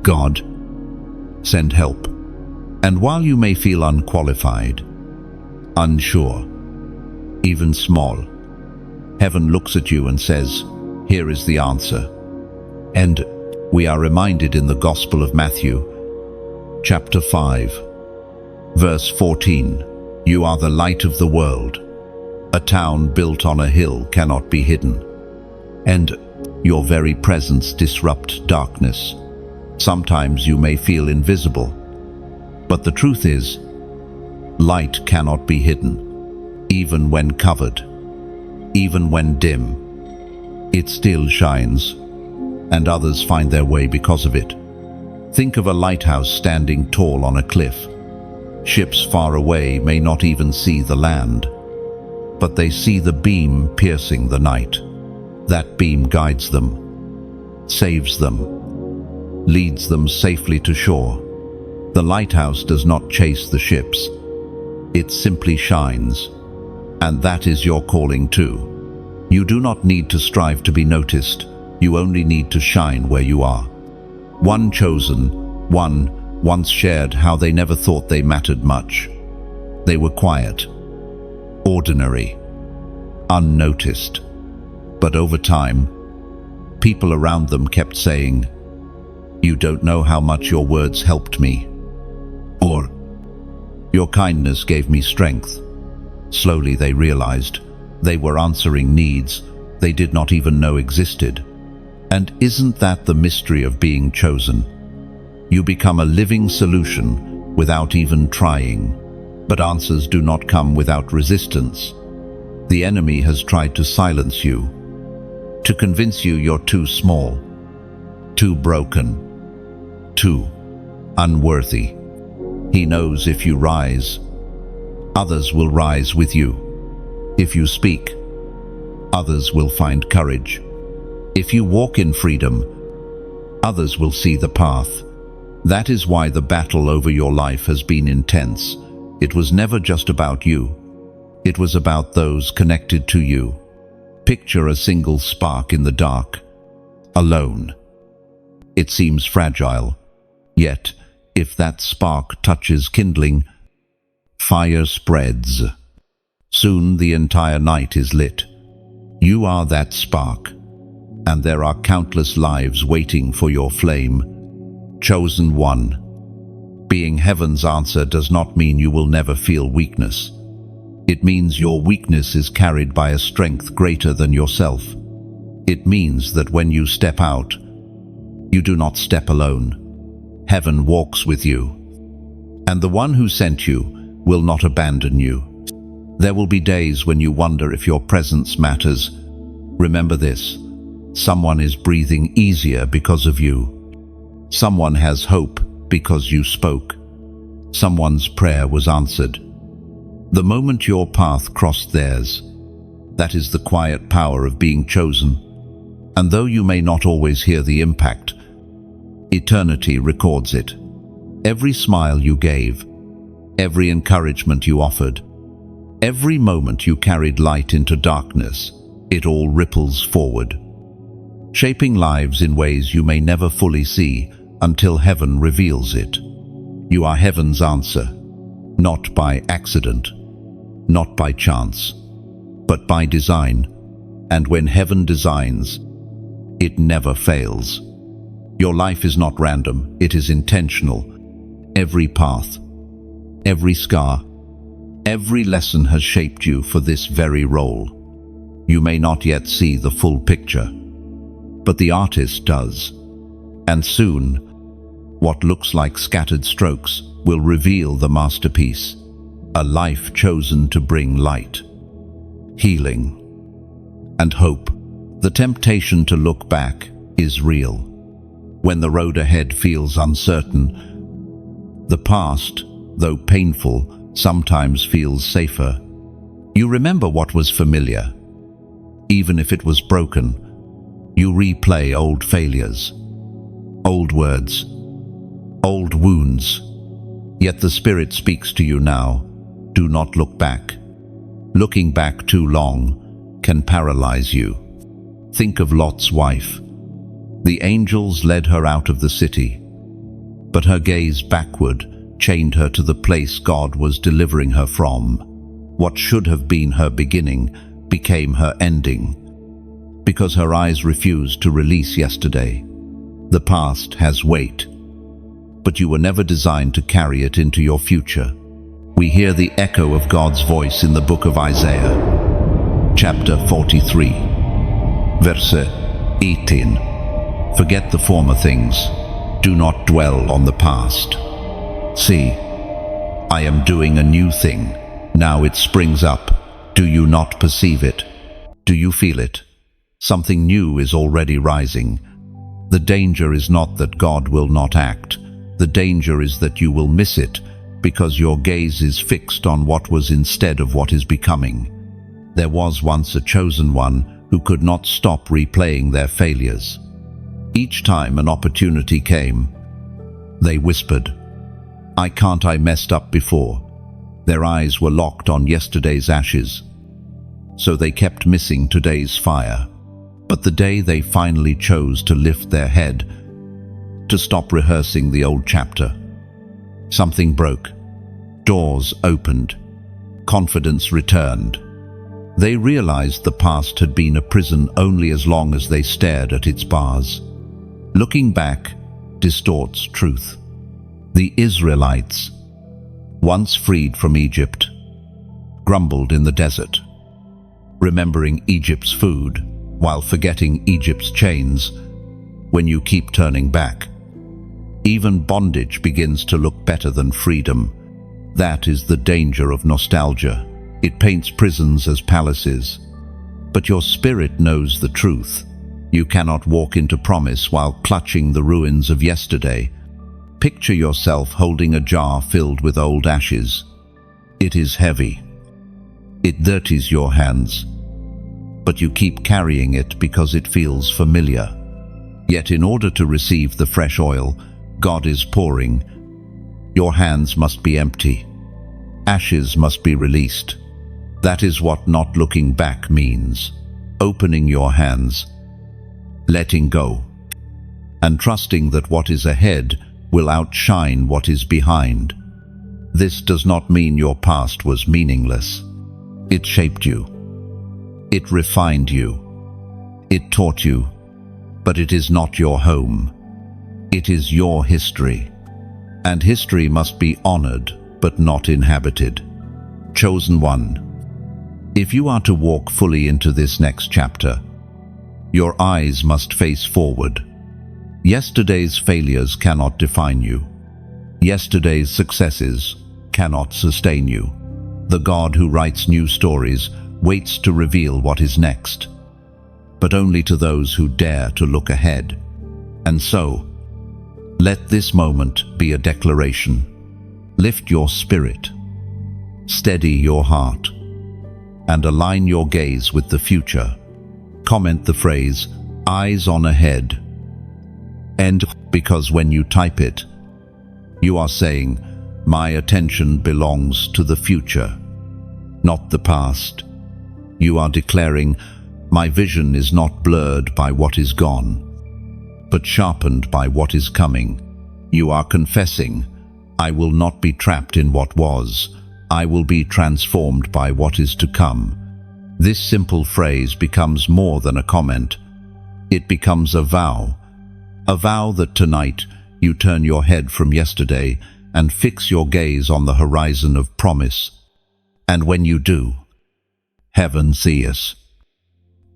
A: God, send help. And while you may feel unqualified, unsure, even small, heaven looks at you and says, "Here is the answer." And we are reminded in the Gospel of Matthew, chapter 5, verse 14, "You are the light of the world. A town built on a hill cannot be hidden." And your very presence disrupts darkness. Sometimes you may feel invisible, but the truth is, light cannot be hidden. Even when covered, even when dim, it still shines, and others find their way because of it. Think of a lighthouse standing tall on a cliff. Ships far away may not even see the land, but they see the beam piercing the night. That beam guides them, saves them, leads them safely to shore. The lighthouse does not chase the ships. It simply shines. And that is your calling too. You do not need to strive to be noticed. You only need to shine where you are. One chosen, one once shared how they never thought they mattered much. They were quiet, ordinary, unnoticed. But over time, people around them kept saying, "You don't know how much your words helped me," or "Your kindness gave me strength." Slowly they realized they were answering needs they did not even know existed. And isn't that the mystery of being chosen? You become a living solution without even trying. But answers do not come without resistance. The enemy has tried to silence you, to convince you you're too small, too broken, too unworthy. He knows if you rise, others will rise with you. If you speak, others will find courage. If you walk in freedom, others will see the path. That is why the battle over your life has been intense. It was never just about you. It was about those connected to you. Picture a single spark in the dark, alone. It seems fragile, yet if that spark touches kindling, fire spreads. Soon the entire night is lit. You are that spark, and there are countless lives waiting for your flame. Chosen one. Being heaven's answer does not mean you will never feel weakness. It means your weakness is carried by a strength greater than yourself. It means that when you step out, you do not step alone. Heaven walks with you. And the one who sent you will not abandon you. There will be days when you wonder if your presence matters. Remember this: someone is breathing easier because of you. Someone has hope because you spoke. Someone's prayer was answered. The moment your path crossed theirs, that is the quiet power of being chosen. And though you may not always hear the impact, eternity records it. Every smile you gave, every encouragement you offered, every moment you carried light into darkness, it all ripples forward, shaping lives in ways you may never fully see until heaven reveals it. You are heaven's answer, not by accident, not by chance, but by design. And when heaven designs, it never fails. Your life is not random, it is intentional. Every path, every scar, every lesson has shaped you for this very role. You may not yet see the full picture, but the artist does. And soon, what looks like scattered strokes will reveal the masterpiece, a life chosen to bring light, healing, and hope. The temptation to look back is real. When the road ahead feels uncertain, the past, though painful, sometimes feels safer. You remember what was familiar. Even if it was broken, you replay old failures, old words, old wounds. Yet the Spirit speaks to you now. Do not look back. Looking back too long can paralyze you. Think of Lot's wife. The angels led her out of the city. But her gaze backward chained her to the place God was delivering her from. What should have been her beginning became her ending, because her eyes refused to release yesterday. The past has weight, but you were never designed to carry it into your future. We hear the echo of God's voice in the book of Isaiah, chapter 43, verse 18. Forget the former things. Do not dwell on the past. See, I am doing a new thing. Now it springs up. Do you not perceive it? Do you feel it? Something new is already rising. The danger is not that God will not act. The danger is that you will miss it because your gaze is fixed on what was instead of what is becoming. There was once a chosen one who could not stop replaying their failures. Each time an opportunity came, they whispered, I messed up before." Their eyes were locked on yesterday's ashes, so they kept missing today's fire. But the day they finally chose to lift their head, to stop rehearsing the old chapter, something broke. Doors opened. Confidence returned. They realized the past had been a prison only as long as they stared at its bars. Looking back distorts truth. The Israelites, once freed from Egypt, grumbled in the desert, remembering Egypt's food while forgetting Egypt's chains. When you keep turning back, even bondage begins to look better than freedom. That is the danger of nostalgia. It paints prisons as palaces. But your spirit knows the truth. You cannot walk into promise while clutching the ruins of yesterday. Picture yourself holding a jar filled with old ashes. It is heavy. It dirties your hands. But you keep carrying it because it feels familiar. Yet in order to receive the fresh oil God is pouring, your hands must be empty. Ashes must be released. That is what not looking back means. Opening your hands, letting go, and trusting that what is ahead will outshine what is behind. This does not mean your past was meaningless. It shaped you. It refined you. It taught you. But it is not your home. It is your history. And history must be honored, but not inhabited. Chosen one. If you are to walk fully into this next chapter, your eyes must face forward. Yesterday's failures cannot define you. Yesterday's successes cannot sustain you. The God who writes new stories waits to reveal what is next, but only to those who dare to look ahead. And so, let this moment be a declaration. Lift your spirit, steady your heart, and align your gaze with the future. Comment the phrase, "Eyes on ahead." And because when you type it, you are saying, my attention belongs to the future, not the past. You are declaring, my vision is not blurred by what is gone, but sharpened by what is coming. You are confessing, I will not be trapped in what was. I will be transformed by what is to come. This simple phrase becomes more than a comment. It becomes a vow that tonight you turn your head from yesterday and fix your gaze on the horizon of promise. And when you do, heaven sees,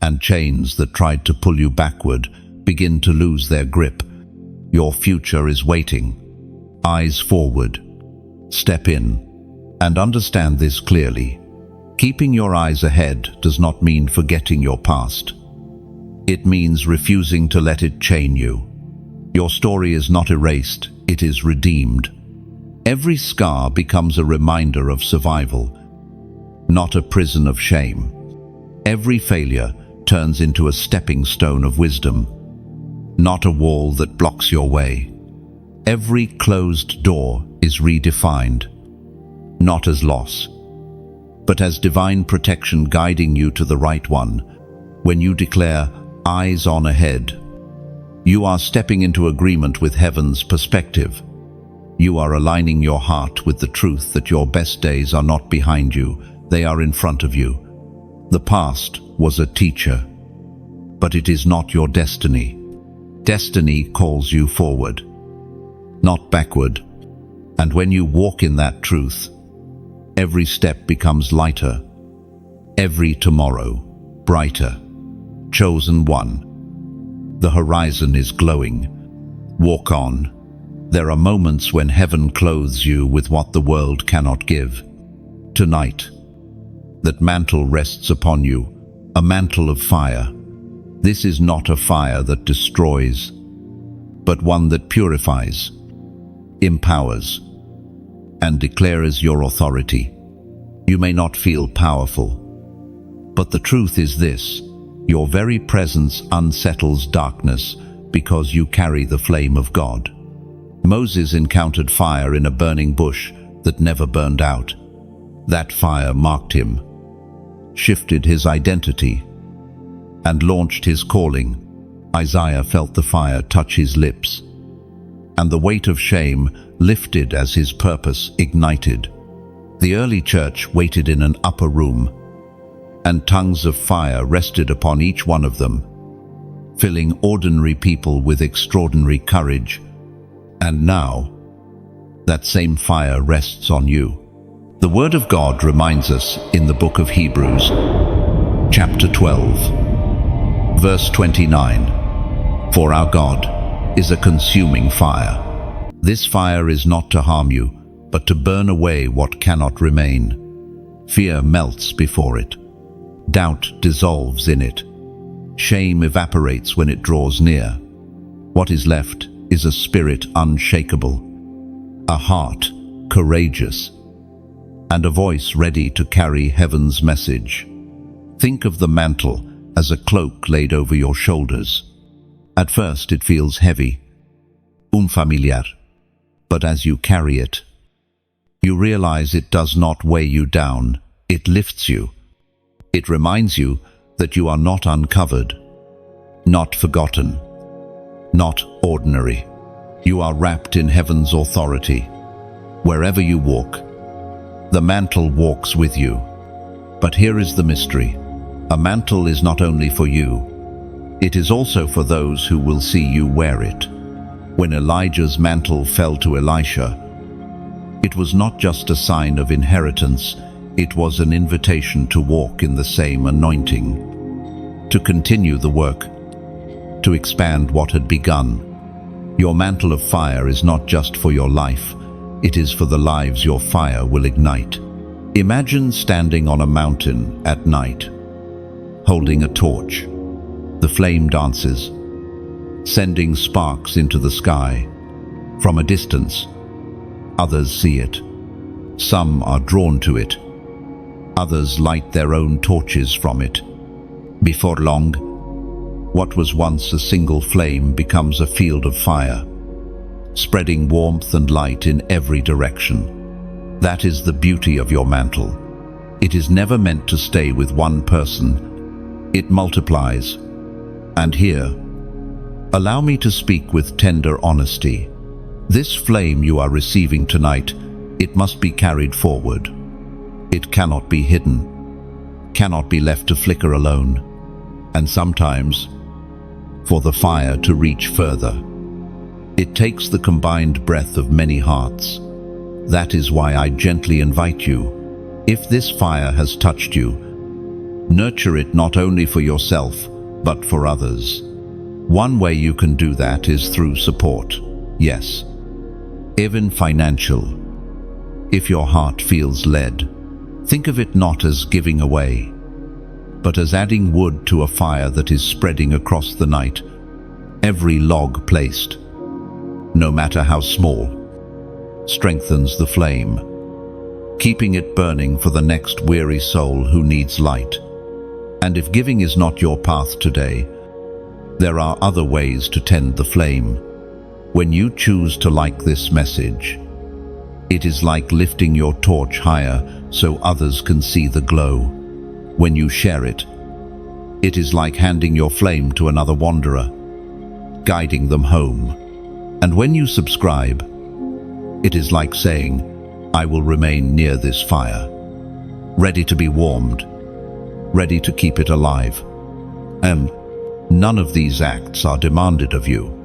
A: and chains that tried to pull you backward begin to lose their grip. Your future is waiting. Eyes forward. Step in. And understand this clearly. Keeping your eyes ahead does not mean forgetting your past. It means refusing to let it chain you. Your story is not erased, it is redeemed. Every scar becomes a reminder of survival, not a prison of shame. Every failure turns into a stepping stone of wisdom, not a wall that blocks your way. Every closed door is redefined, not as loss, but as divine protection guiding you to the right one. When you declare, eyes on ahead, you are stepping into agreement with heaven's perspective. You are aligning your heart with the truth that your best days are not behind you, they are in front of you. The past was a teacher, but it is not your destiny. Destiny calls you forward, not backward. And when you walk in that truth, every step becomes lighter, every tomorrow brighter. Chosen one. The horizon is glowing. Walk on. There are moments when heaven clothes you with what the world cannot give. Tonight, that mantle rests upon you, a mantle of fire. This is not a fire that destroys, but one that purifies, empowers, and declares your authority. You may not feel powerful, but the truth is this: your very presence unsettles darkness because you carry the flame of God. Moses encountered fire in a burning bush that never burned out. That fire marked him, shifted his identity, and launched his calling. Isaiah felt the fire touch his lips, and the weight of shame lifted as his purpose ignited. The early church waited in an upper room, and tongues of fire rested upon each one of them, filling ordinary people with extraordinary courage. And now, that same fire rests on you. The Word of God reminds us in the book of Hebrews, chapter 12, verse 29, "For our God is a consuming fire." This fire is not to harm you, but to burn away what cannot remain. Fear melts before it. Doubt dissolves in it. Shame evaporates when it draws near. What is left is a spirit unshakable, a heart courageous, and a voice ready to carry heaven's message. Think of the mantle as a cloak laid over your shoulders. At first it feels heavy, unfamiliar, but as you carry it, you realize it does not weigh you down, it lifts you. It reminds you that you are not uncovered, not forgotten, not ordinary. You are wrapped in heaven's authority. Wherever you walk, the mantle walks with you. But here is the mystery. A mantle is not only for you, it is also for those who will see you wear it. When Elijah's mantle fell to Elisha, it was not just a sign of inheritance, it was an invitation to walk in the same anointing, to continue the work, to expand what had begun. Your mantle of fire is not just for your life, it is for the lives your fire will ignite. Imagine standing on a mountain at night, holding a torch. The flame dances, sending sparks into the sky. From a distance, others see it. Some are drawn to it. Others light their own torches from it. Before long, what was once a single flame becomes a field of fire, spreading warmth and light in every direction. That is the beauty of your mantle. It is never meant to stay with one person. It multiplies. And here, allow me to speak with tender honesty. This flame you are receiving tonight, it must be carried forward. It cannot be hidden, cannot be left to flicker alone. And sometimes, for the fire to reach further, it takes the combined breath of many hearts. That is why I gently invite you, if this fire has touched you, nurture it not only for yourself, but for others. One way you can do that is through support. Yes, even financial. If your heart feels led, think of it not as giving away, but as adding wood to a fire that is spreading across the night. Every log placed, no matter how small, strengthens the flame, keeping it burning for the next weary soul who needs light. And if giving is not your path today, there are other ways to tend the flame. When you choose to like this message, it is like lifting your torch higher so others can see the glow. When you share it, it is like handing your flame to another wanderer, guiding them home. And when you subscribe, It is like saying, I will remain near this fire, ready to be warmed, ready to keep it alive. And none of these acts are demanded of you.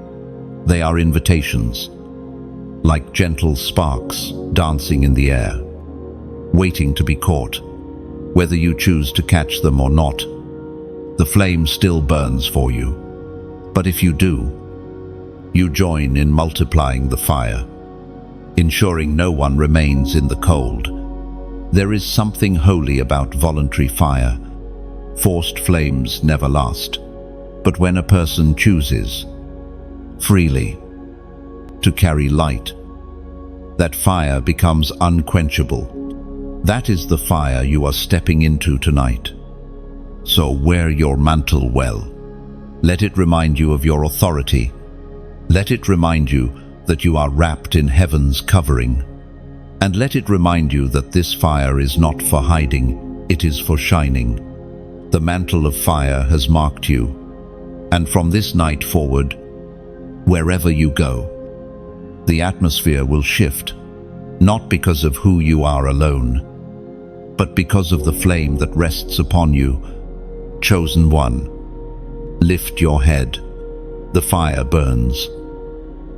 A: They are invitations, like gentle sparks dancing in the air, waiting to be caught. Whether you choose to catch them or not, the flame still burns for you. But if you do, you join in multiplying the fire, ensuring no one remains in the cold. There is something holy about voluntary fire. Forced flames never last. But when a person chooses, freely, to carry light, that fire becomes unquenchable. That is the fire you are stepping into tonight. So wear your mantle well. Let it remind you of your authority. Let it remind you that you are wrapped in heaven's covering. And let it remind you that this fire is not for hiding, it is for shining. The mantle of fire has marked you. And from this night forward, wherever you go, the atmosphere will shift, not because of who you are alone, but because of the flame that rests upon you. Chosen one, lift your head. The fire burns,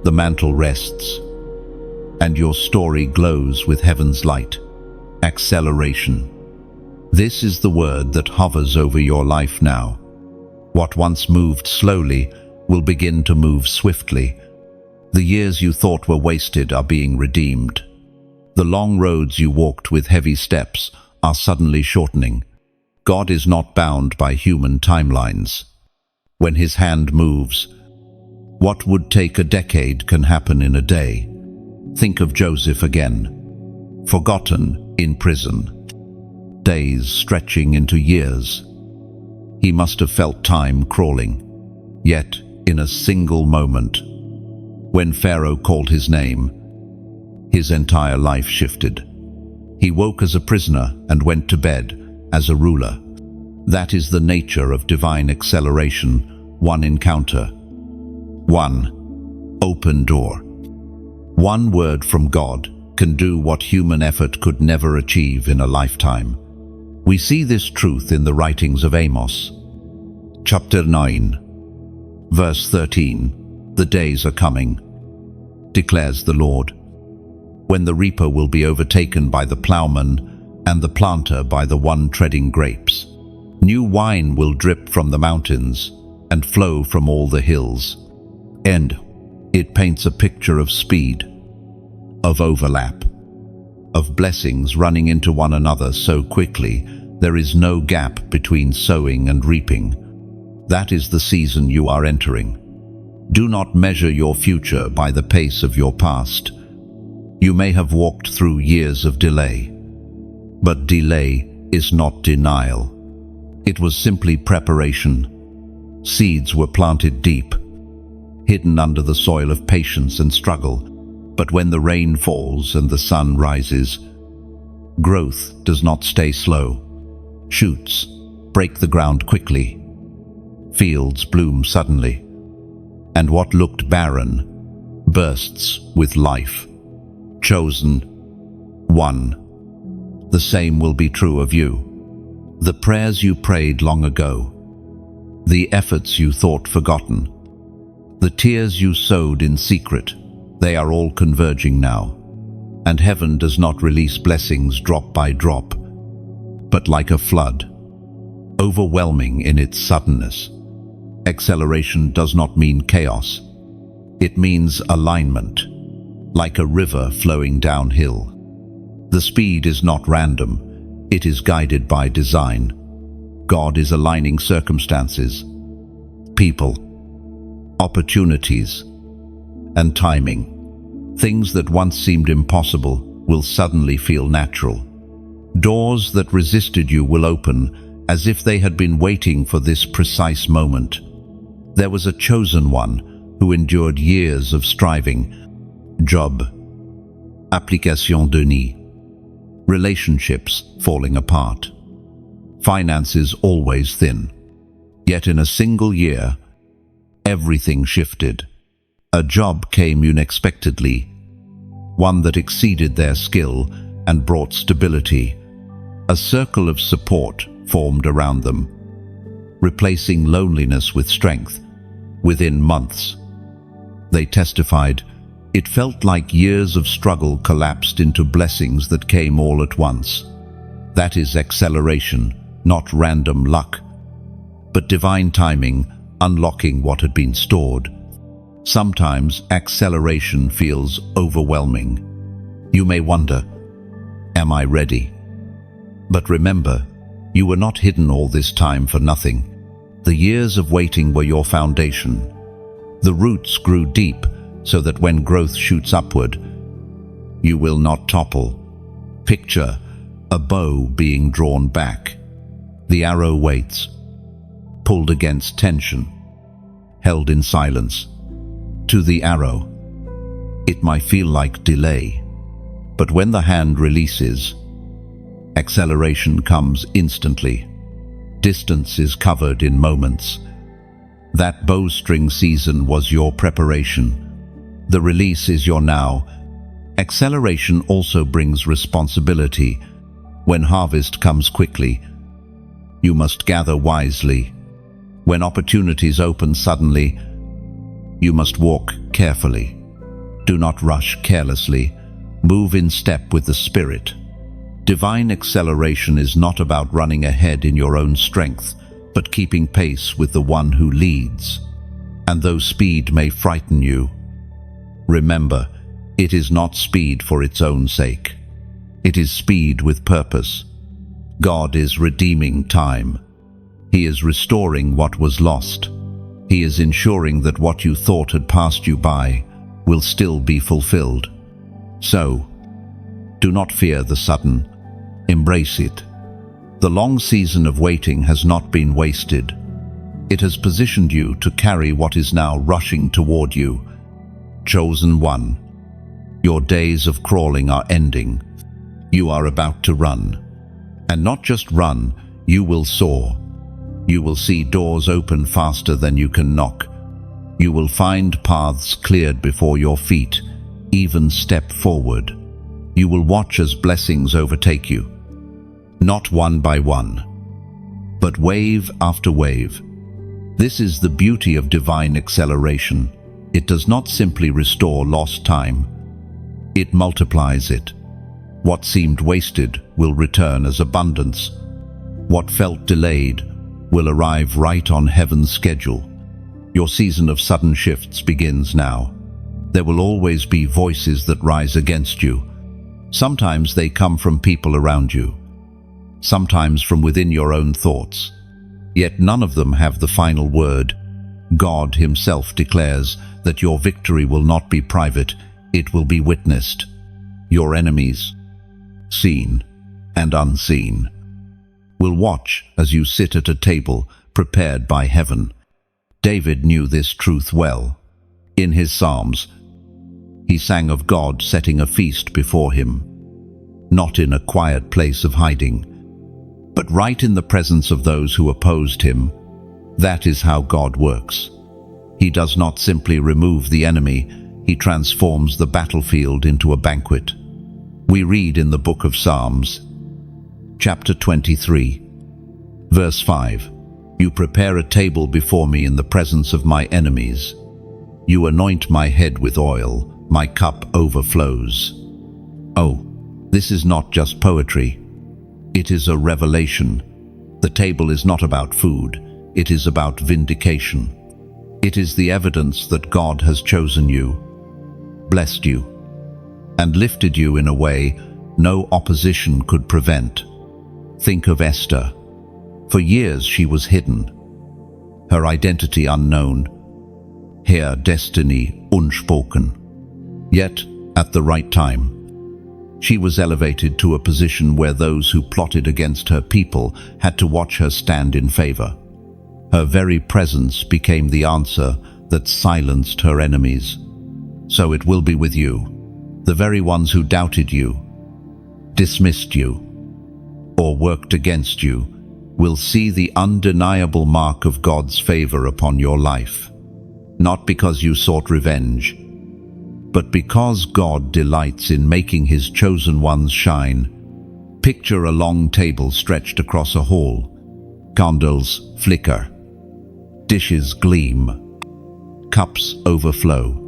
A: the mantle rests, and your story glows with heaven's light. Acceleration. This is the word that hovers over your life now. What once moved slowly will begin to move swiftly. The years you thought were wasted are being redeemed. The long roads you walked with heavy steps are suddenly shortening. God is not bound by human timelines. When His hand moves, what would take a decade can happen in a day. Think of Joseph again, forgotten in prison, days stretching into years. He must have felt time crawling. Yet, in a single moment, when Pharaoh called his name, his entire life shifted. He woke as a prisoner and went to bed as a ruler. That is the nature of divine acceleration. One encounter, one open door. One word from God can do what human effort could never achieve in a lifetime. We see this truth in the writings of Amos. Chapter 9, verse 13. The days are coming, declares the Lord, when the reaper will be overtaken by the plowman and the planter by the one treading grapes. New wine will drip from the mountains and flow from all the hills. And it paints a picture of speed, of overlap, of blessings running into one another so quickly there is no gap between sowing and reaping. That is the season you are entering. Do not measure your future by the pace of your past. You may have walked through years of delay, but delay is not denial. It was simply preparation. Seeds were planted deep, hidden under the soil of patience and struggle. But when the rain falls and the sun rises, growth does not stay slow. Shoots break the ground quickly. Fields bloom suddenly. And what looked barren bursts with life. Chosen one. The same will be true of you. The prayers you prayed long ago, the efforts you thought forgotten, the tears you sowed in secret, they are all converging now. And heaven does not release blessings drop by drop, but like a flood, overwhelming in its suddenness. Acceleration does not mean chaos. It means alignment, like a river flowing downhill. The speed is not random, it is guided by design. God is aligning circumstances, people, opportunities, and timing. Things that once seemed impossible will suddenly feel natural. Doors that resisted you will open as if they had been waiting for this precise moment. There was a chosen one who endured years of striving. Job, application de nid, relationships falling apart, finances always thin. Yet in a single year, everything shifted. A job came unexpectedly. one that exceeded their skill and brought stability. A circle of support formed around them, replacing loneliness with strength within months. They testified, "It felt like years of struggle collapsed into blessings that came all at once." That is acceleration, not random luck, but divine timing unlocking what had been stored. Sometimes acceleration feels overwhelming. You may wonder, am I ready? But remember, you were not hidden all this time for nothing. The years of waiting were your foundation. The roots grew deep so that when growth shoots upward, you will not topple. Picture a bow being drawn back. The arrow waits, pulled against tension, held in silence. To the arrow, it might feel like delay, but when the hand releases, acceleration comes instantly. Distance is covered in moments. That bowstring season was your preparation. The release is your now. Acceleration also brings responsibility. When harvest comes quickly, you must gather wisely. When opportunities open suddenly, you must walk carefully. Do not rush carelessly. Move in step with the Spirit. Divine acceleration is not about running ahead in your own strength, but keeping pace with the one who leads. And though speed may frighten you, remember, it is not speed for its own sake. It is speed with purpose. God is redeeming time. He is restoring what was lost. He is ensuring that what you thought had passed you by will still be fulfilled. So, do not fear the sudden. Embrace it. The long season of waiting has not been wasted. It has positioned you to carry what is now rushing toward you. Chosen one, your days of crawling are ending. You are about to run. And not just run, you will soar. You will see doors open faster than you can knock. You will find paths cleared before your feet, even step forward. You will watch as blessings overtake you. Not one by one, but wave after wave. This is the beauty of divine acceleration. It does not simply restore lost time. It multiplies it. What seemed wasted will return as abundance. What felt delayed will arrive right on heaven's schedule. Your season of sudden shifts begins now. There will always be voices that rise against you. Sometimes they come from people around you. Sometimes from within your own thoughts. Yet none of them have the final word. God Himself declares that your victory will not be private, it will be witnessed. Your enemies, seen and unseen, will watch as you sit at a table prepared by heaven. David knew this truth well. In his Psalms, he sang of God setting a feast before him, not in a quiet place of hiding, but right in the presence of those who opposed him. That is how God works. He does not simply remove the enemy, He transforms the battlefield into a banquet. We read in the book of Psalms, chapter 23, verse 5, "You prepare a table before me in the presence of my enemies. You anoint my head with oil, my cup overflows." Oh, this is not just poetry. It is a revelation. The table is not about food. It is about vindication. It is the evidence that God has chosen you, blessed you, and lifted you in a way no opposition could prevent. Think of Esther. For years she was hidden, her identity unknown, her destiny unspoken. Yet, at the right time, she was elevated to a position where those who plotted against her people had to watch her stand in favor. Her very presence became the answer that silenced her enemies. So it will be with you. The very ones who doubted you, dismissed you, or worked against you will see the undeniable mark of God's favor upon your life. Not because you sought revenge, But because God delights in making his chosen ones shine, picture a long table stretched across a hall. Candles flicker, dishes gleam, cups overflow.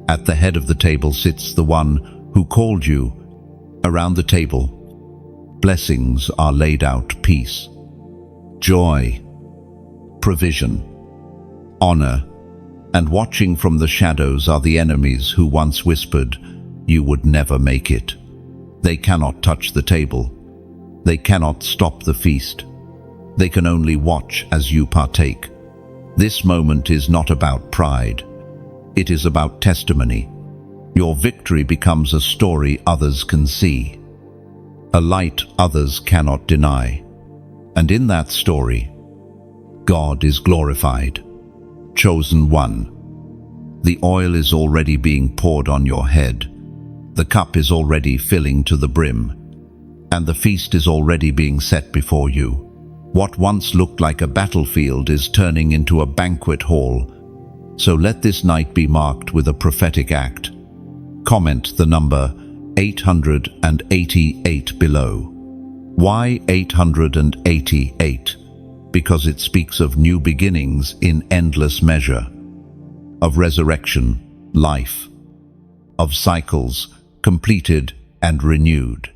A: At the head of the table sits the one who called you. Around the table, blessings are laid out: peace, joy, provision, honor. And watching from the shadows are the enemies who once whispered, "You would never make it." They cannot touch the table. They cannot stop the feast. They can only watch as you partake. This moment is not about pride. It is about testimony. Your victory becomes a story others can see, a light others cannot deny. And in that story, God is glorified. Chosen one. The oil is already being poured on your head. The cup is already filling to the brim. And the feast is already being set before you. What once looked like a battlefield is turning into a banquet hall. So let this night be marked with a prophetic act. Comment the number 888 below. Why 888? Because it speaks of new beginnings in endless measure, of resurrection, life, of cycles completed and renewed.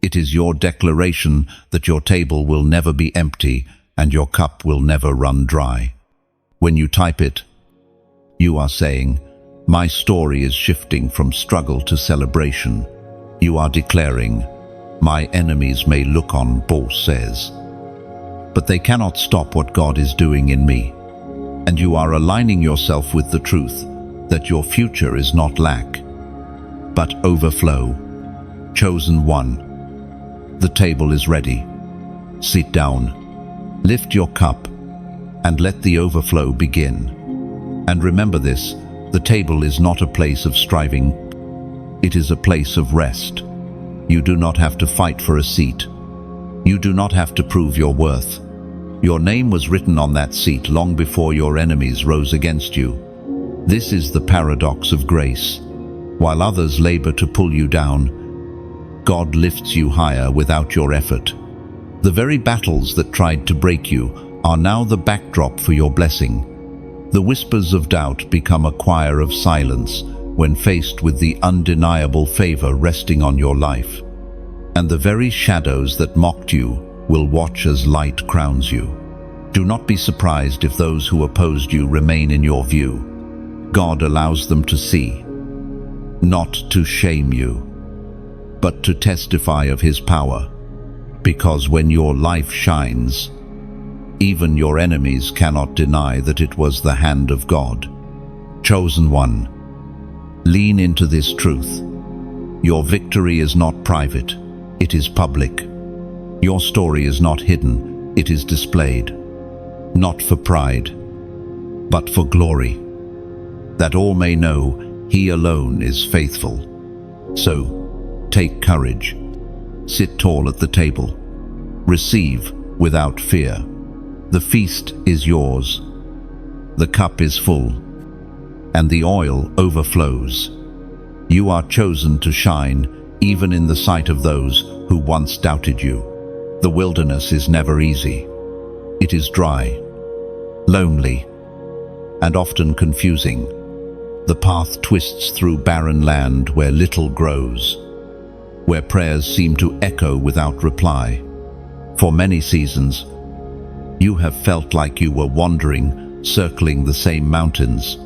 A: It is your declaration that your table will never be empty and your cup will never run dry. When you type it, you are saying, "My story is shifting from struggle to celebration." You are declaring, "My enemies may look on," Paul says, "but they cannot stop what God is doing in me." And you are aligning yourself with the truth that your future is not lack, but overflow. Chosen one. The table is ready. Sit down, lift your cup, and let the overflow begin. And remember this, the table is not a place of striving. It is a place of rest. You do not have to fight for a seat. You do not have to prove your worth. Your name was written on that seat long before your enemies rose against you. This is the paradox of grace. While others labor to pull you down, God lifts you higher without your effort. The very battles that tried to break you are now the backdrop for your blessing. The whispers of doubt become a choir of silence when faced with the undeniable favor resting on your life. And the very shadows that mocked you will watch as light crowns you. Do not be surprised if those who opposed you remain in your view. God allows them to see, not to shame you, but to testify of his power. Because when your life shines, even your enemies cannot deny that it was the hand of God. Chosen one. Lean into this truth. Your victory is not private, it is public. Your story is not hidden, it is displayed. Not for pride, but for glory, that all may know he alone is faithful. So, take courage. Sit tall at the table. Receive without fear. The feast is yours. The cup is full, and the oil overflows. You are chosen to shine even in the sight of those who once doubted you. The wilderness is never easy. It is dry, lonely, and often confusing. The path twists through barren land where little grows, where prayers seem to echo without reply. For many seasons, you have felt like you were wandering, circling the same mountains,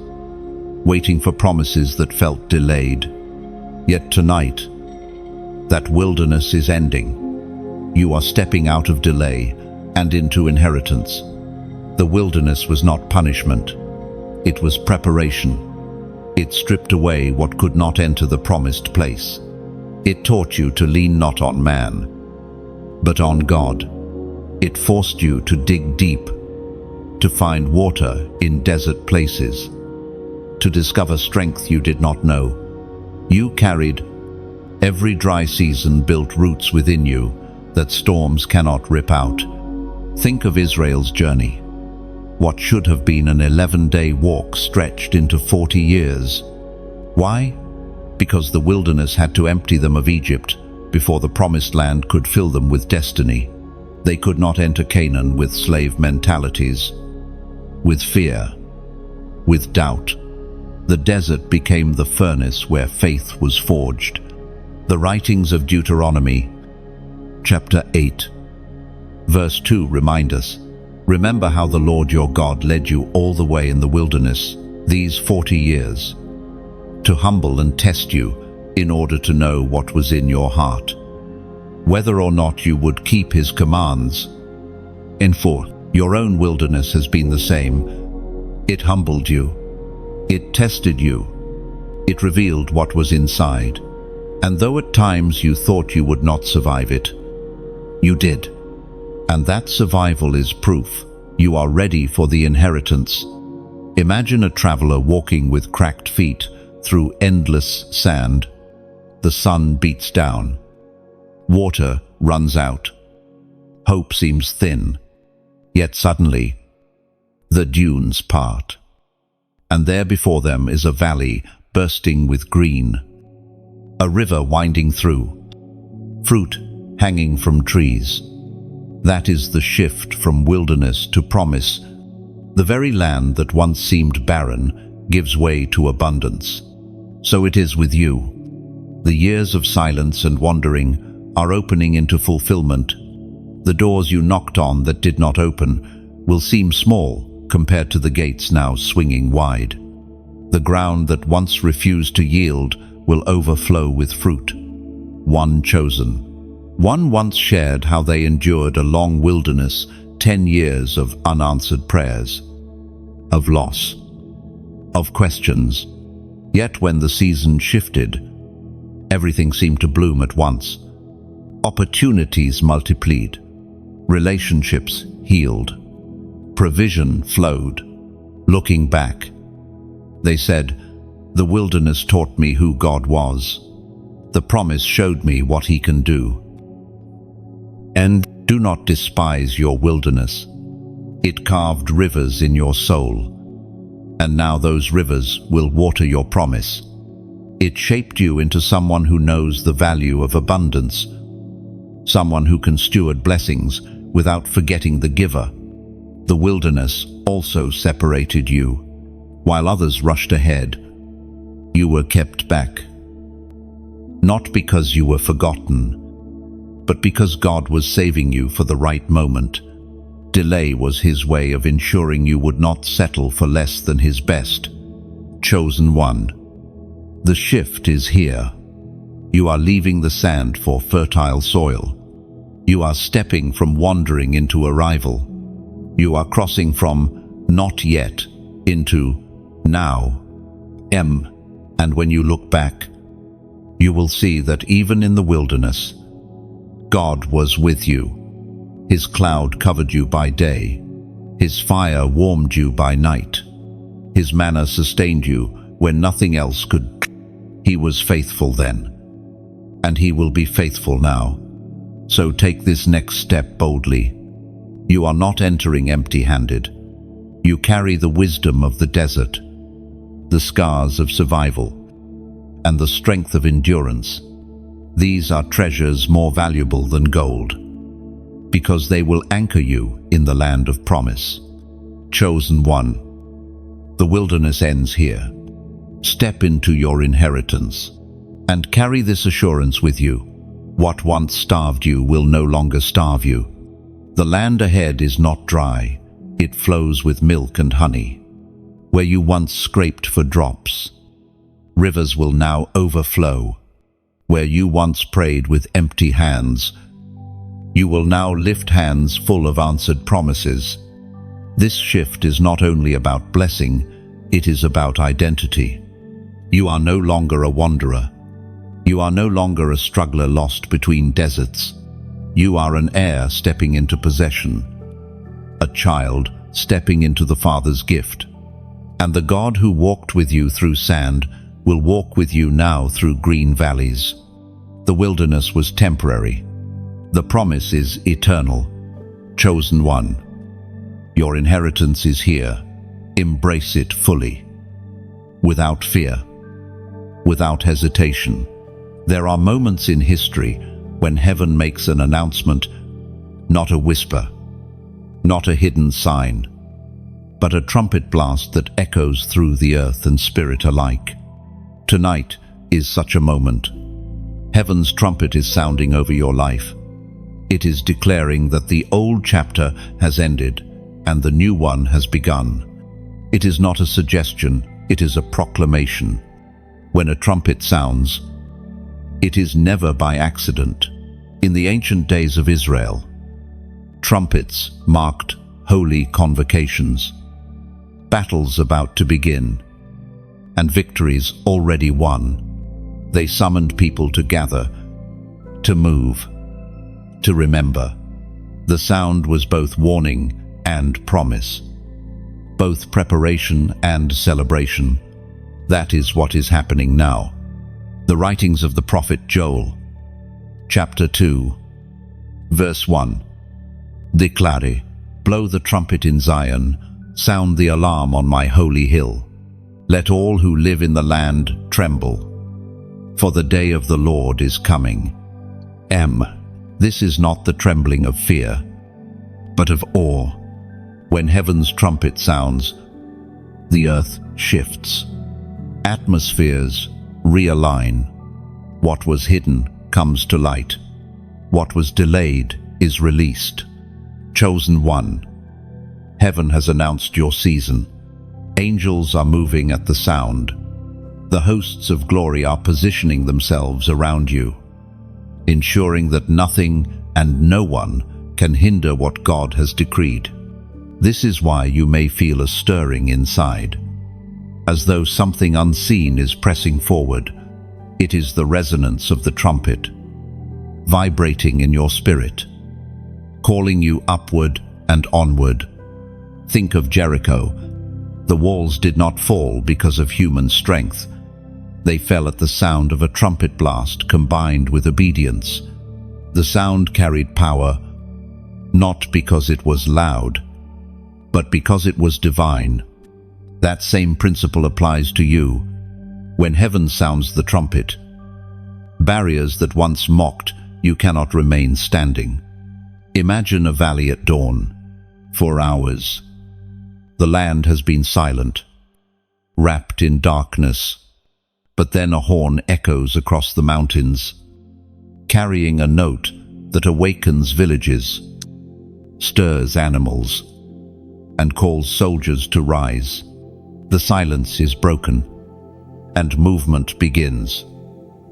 A: waiting for promises that felt delayed. Yet tonight, that wilderness is ending. You are stepping out of delay and into inheritance. The wilderness was not punishment. It was preparation. It stripped away what could not enter the promised place. It taught you to lean not on man, but on God. It forced you to dig deep, to find water in desert places, to discover strength you did not know. You carried every dry season, built roots within you that storms cannot rip out. Think of Israel's journey. What should have been an 11-day walk stretched into 40 years. Why? because the wilderness had to empty them of Egypt before the promised land could fill them with destiny. They could not enter Canaan with slave mentalities, with fear, with doubt. The desert became the furnace where faith was forged. The writings of Deuteronomy, chapter 8, verse 2 remind us, "Remember how the Lord your God led you all the way in the wilderness these 40 years, to humble and test you in order to know what was in your heart, whether or not you would keep his commands." In 4, your own wilderness has been the same. It humbled you. It tested you. It revealed what was inside. And though at times you thought you would not survive it, you did. And that survival is proof you are ready for the inheritance. Imagine a traveler walking with cracked feet through endless sand. The sun beats down. Water runs out. Hope seems thin. Yet suddenly, the dunes part. And there before them is a valley bursting with green, a river winding through, fruit hanging from trees. That is the shift from wilderness to promise. The very land that once seemed barren gives way to abundance. So it is with you. The years of silence and wandering are opening into fulfillment. The doors you knocked on that did not open will seem small compared to the gates now swinging wide. The ground that once refused to yield will overflow with fruit. One chosen. One once shared how they endured a long wilderness, 10 years of unanswered prayers, of loss, of questions. Yet when the season shifted, everything seemed to bloom at once. Opportunities multiplied, relationships healed, provision flowed. Looking back, they said, "The wilderness taught me who God was. The promise showed me what he can do." And do not despise your wilderness. It carved rivers in your soul, and now those rivers will water your promise. It shaped you into someone who knows the value of abundance, someone who can steward blessings without forgetting the giver. The wilderness also separated you. While others rushed ahead, you were kept back. Not because you were forgotten, but because God was saving you for the right moment. Delay was his way of ensuring you would not settle for less than his best. Chosen one. The shift is here. You are leaving the sand for fertile soil. You are stepping from wandering into arrival. You are crossing from not yet into now. And when you look back, you will see that even in the wilderness, God was with you. His cloud covered you by day. His fire warmed you by night. His manna sustained you when nothing else could. He was faithful then, and he will be faithful now. So take this next step boldly. You are not entering empty-handed. You carry the wisdom of the desert, the scars of survival, and the strength of endurance. These are treasures more valuable than gold, because they will anchor you in the land of promise. Chosen one. The wilderness ends here. Step into your inheritance, and carry this assurance with you. What once starved you will no longer starve you. The land ahead is not dry. It flows with milk and honey. Where you once scraped for drops, rivers will now overflow. Where you once prayed with empty hands, you will now lift hands full of answered promises. This shift is not only about blessing, it is about identity. You are no longer a wanderer. You are no longer a struggler lost between deserts. You are an heir stepping into possession, a child stepping into the Father's gift. And the God who walked with you through sand will walk with you now through green valleys. The wilderness was temporary. The promise is eternal. Chosen one. Your inheritance is here. Embrace it fully, without fear, without hesitation. There are moments in history when heaven makes an announcement, not a whisper, not a hidden sign, but a trumpet blast that echoes through the earth and spirit alike. Tonight is such a moment. Heaven's trumpet is sounding over your life. It is declaring that the old chapter has ended and the new one has begun. It is not a suggestion, it is a proclamation. When a trumpet sounds, it is never by accident. In the ancient days of Israel, trumpets marked holy convocations, battles about to begin, and victories already won. They summoned people to gather, to move, to remember. The sound was both warning and promise, both preparation and celebration. That is what is happening now. The writings of the prophet Joel, chapter 2, verse 1. Declare, blow the trumpet in Zion, sound the alarm on my holy hill. Let all who live in the land tremble, for the day of the Lord is coming. This is not the trembling of fear, but of awe. When heaven's trumpet sounds, the earth shifts. Atmospheres realign. What was hidden comes to light. What was delayed is released. Chosen one. Heaven has announced your season. Angels are moving at the sound. The hosts of glory are positioning themselves around you, ensuring that nothing and no one can hinder what God has decreed. This is why you may feel a stirring inside, as though something unseen is pressing forward. It is the resonance of the trumpet, vibrating in your spirit, calling you upward and onward. Think of Jericho. The walls did not fall because of human strength. They fell at the sound of a trumpet blast combined with obedience. The sound carried power, not because it was loud, but because it was divine. That same principle applies to you. When heaven sounds the trumpet, barriers that once mocked you cannot remain standing. Imagine a valley at dawn. For hours, the land has been silent, wrapped in darkness. But then a horn echoes across the mountains, carrying a note that awakens villages, stirs animals, and calls soldiers to rise. The silence is broken, and movement begins.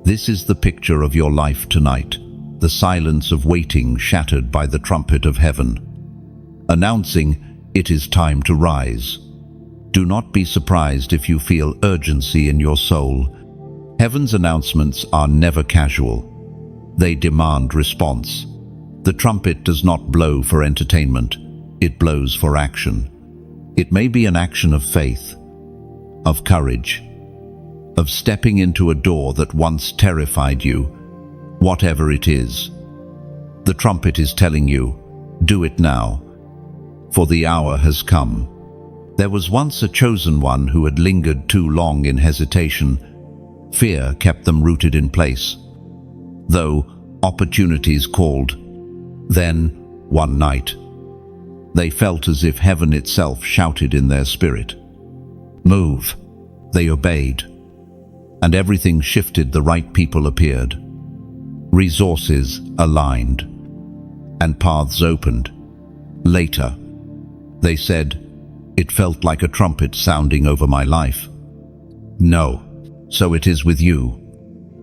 A: This is the picture of your life tonight, the silence of waiting shattered by the trumpet of heaven, announcing it is time to rise. Do not be surprised if you feel urgency in your soul. Heaven's announcements are never casual. They demand response. The trumpet does not blow for entertainment. It blows for action. It may be an action of faith, of courage, of stepping into a door that once terrified you. Whatever it is, the trumpet is telling you, do it now, for the hour has come. There was once a chosen one who had lingered too long in hesitation. Fear kept them rooted in place, though opportunities called. Then, one night, they felt as if heaven itself shouted in their spirit. Move. They obeyed, and everything shifted. The right people appeared. Resources aligned, and paths opened. Later, they said, it felt like a trumpet sounding over my life. No, so it is with you.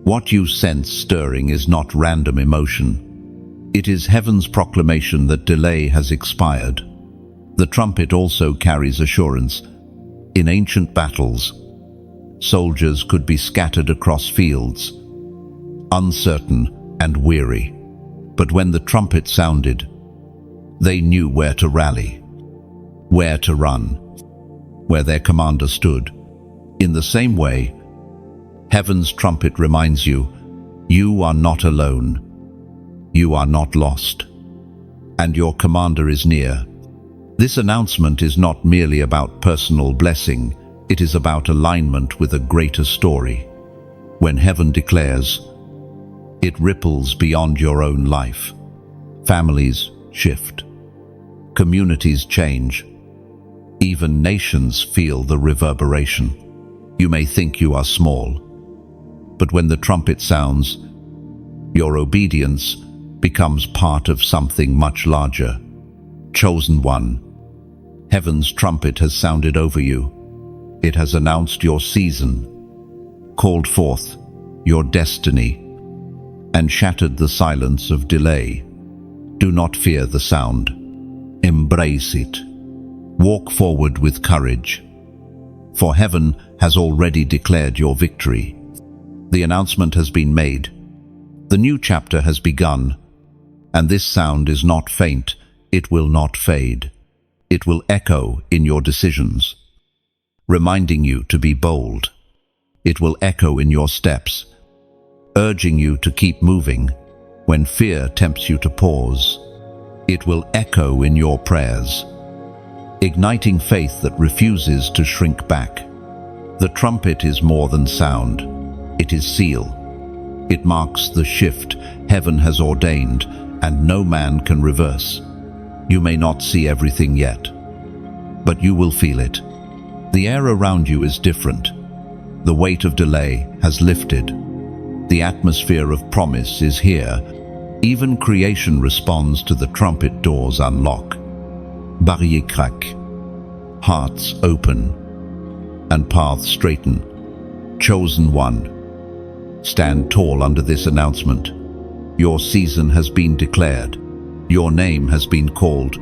A: What you sense stirring is not random emotion. It is heaven's proclamation that delay has expired. The trumpet also carries assurance. In ancient battles, soldiers could be scattered across fields, uncertain and weary. But when the trumpet sounded, they knew where to rally, where to run, where their commander stood. In the same way, heaven's trumpet reminds you, you are not alone, you are not lost, and your commander is near. This announcement is not merely about personal blessing, it is about alignment with a greater story. When heaven declares, it ripples beyond your own life. Families shift. Communities change. Even nations feel the reverberation. You may think you are small, but when the trumpet sounds, your obedience becomes part of something much larger. Chosen one, heaven's trumpet has sounded over you. It has announced your season, called forth your destiny, and shattered the silence of delay. Do not fear the sound. Embrace it. Walk forward with courage, for heaven has already declared your victory. The announcement has been made. The new chapter has begun, and this sound is not faint. It will not fade. It will echo in your decisions, reminding you to be bold. It will echo in your steps, urging you to keep moving when fear tempts you to pause. It will echo in your prayers, igniting faith that refuses to shrink back. The trumpet is more than sound. It is seal. It marks the shift heaven has ordained, and no man can reverse. You may not see everything yet, but you will feel it. The air around you is different. The weight of delay has lifted. The atmosphere of promise is here. Even creation responds to the trumpet doors unlock. Barrières craquent, hearts open, and paths straighten. Chosen one, stand tall under this announcement. Your season has been declared. Your name has been called.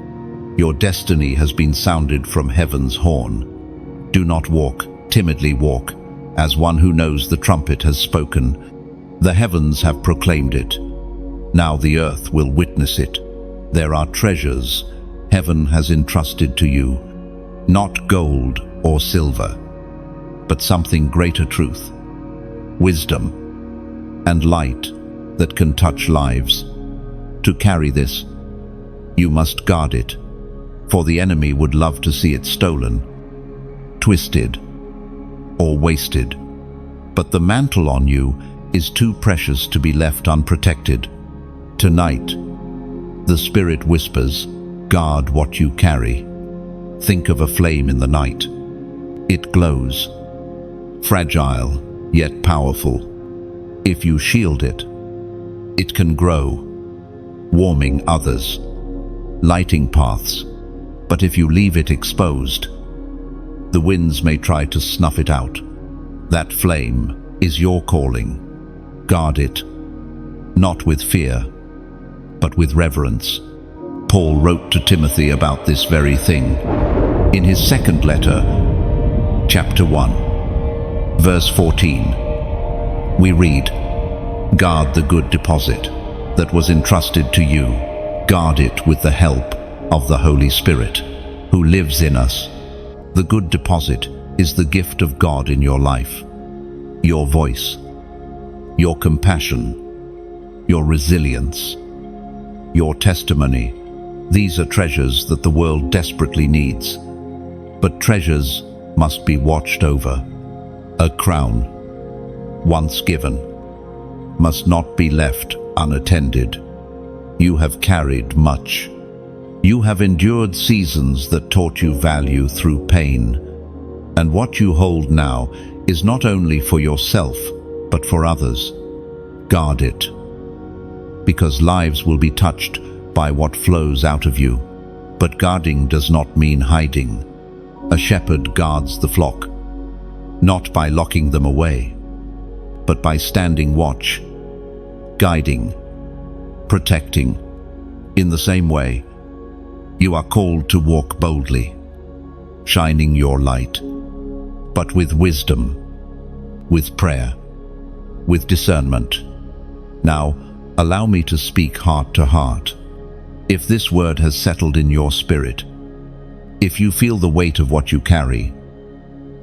A: Your destiny has been sounded from heaven's horn. Do not walk, timidly walk, as one who knows the trumpet has spoken. The heavens have proclaimed it. Now the earth will witness it. There are treasures heaven has entrusted to you, not gold or silver, but something greater: truth, wisdom, and light that can touch lives. To carry this, you must guard it, for the enemy would love to see it stolen, twisted, or wasted. But the mantle on you is too precious to be left unprotected. Tonight, the Spirit whispers, guard what you carry. Think of a flame in the night. It glows, fragile yet powerful. If you shield it, it can grow, warming others, lighting paths. But if you leave it exposed, the winds may try to snuff it out. That flame is your calling. Guard it, not with fear, but with reverence. Paul wrote to Timothy about this very thing. In his second letter, chapter 1, verse 14, we read, guard the good deposit that was entrusted to you. Guard it with the help of the Holy Spirit, who lives in us. The good deposit is the gift of God in your life. Your voice, your compassion, your resilience, your testimony. These are treasures that the world desperately needs. But treasures must be watched over. A crown, once given, must not be left unattended. You have carried much. You have endured seasons that taught you value through pain. And what you hold now is not only for yourself, but for others. Guard it, because lives will be touched by what flows out of you. But guarding does not mean hiding. A shepherd guards the flock, not by locking them away, but by standing watch, guiding, protecting. In the same way, you are called to walk boldly, shining your light, but with wisdom, with prayer, with discernment. Now, allow me to speak heart to heart. If this word has settled in your spirit, if you feel the weight of what you carry,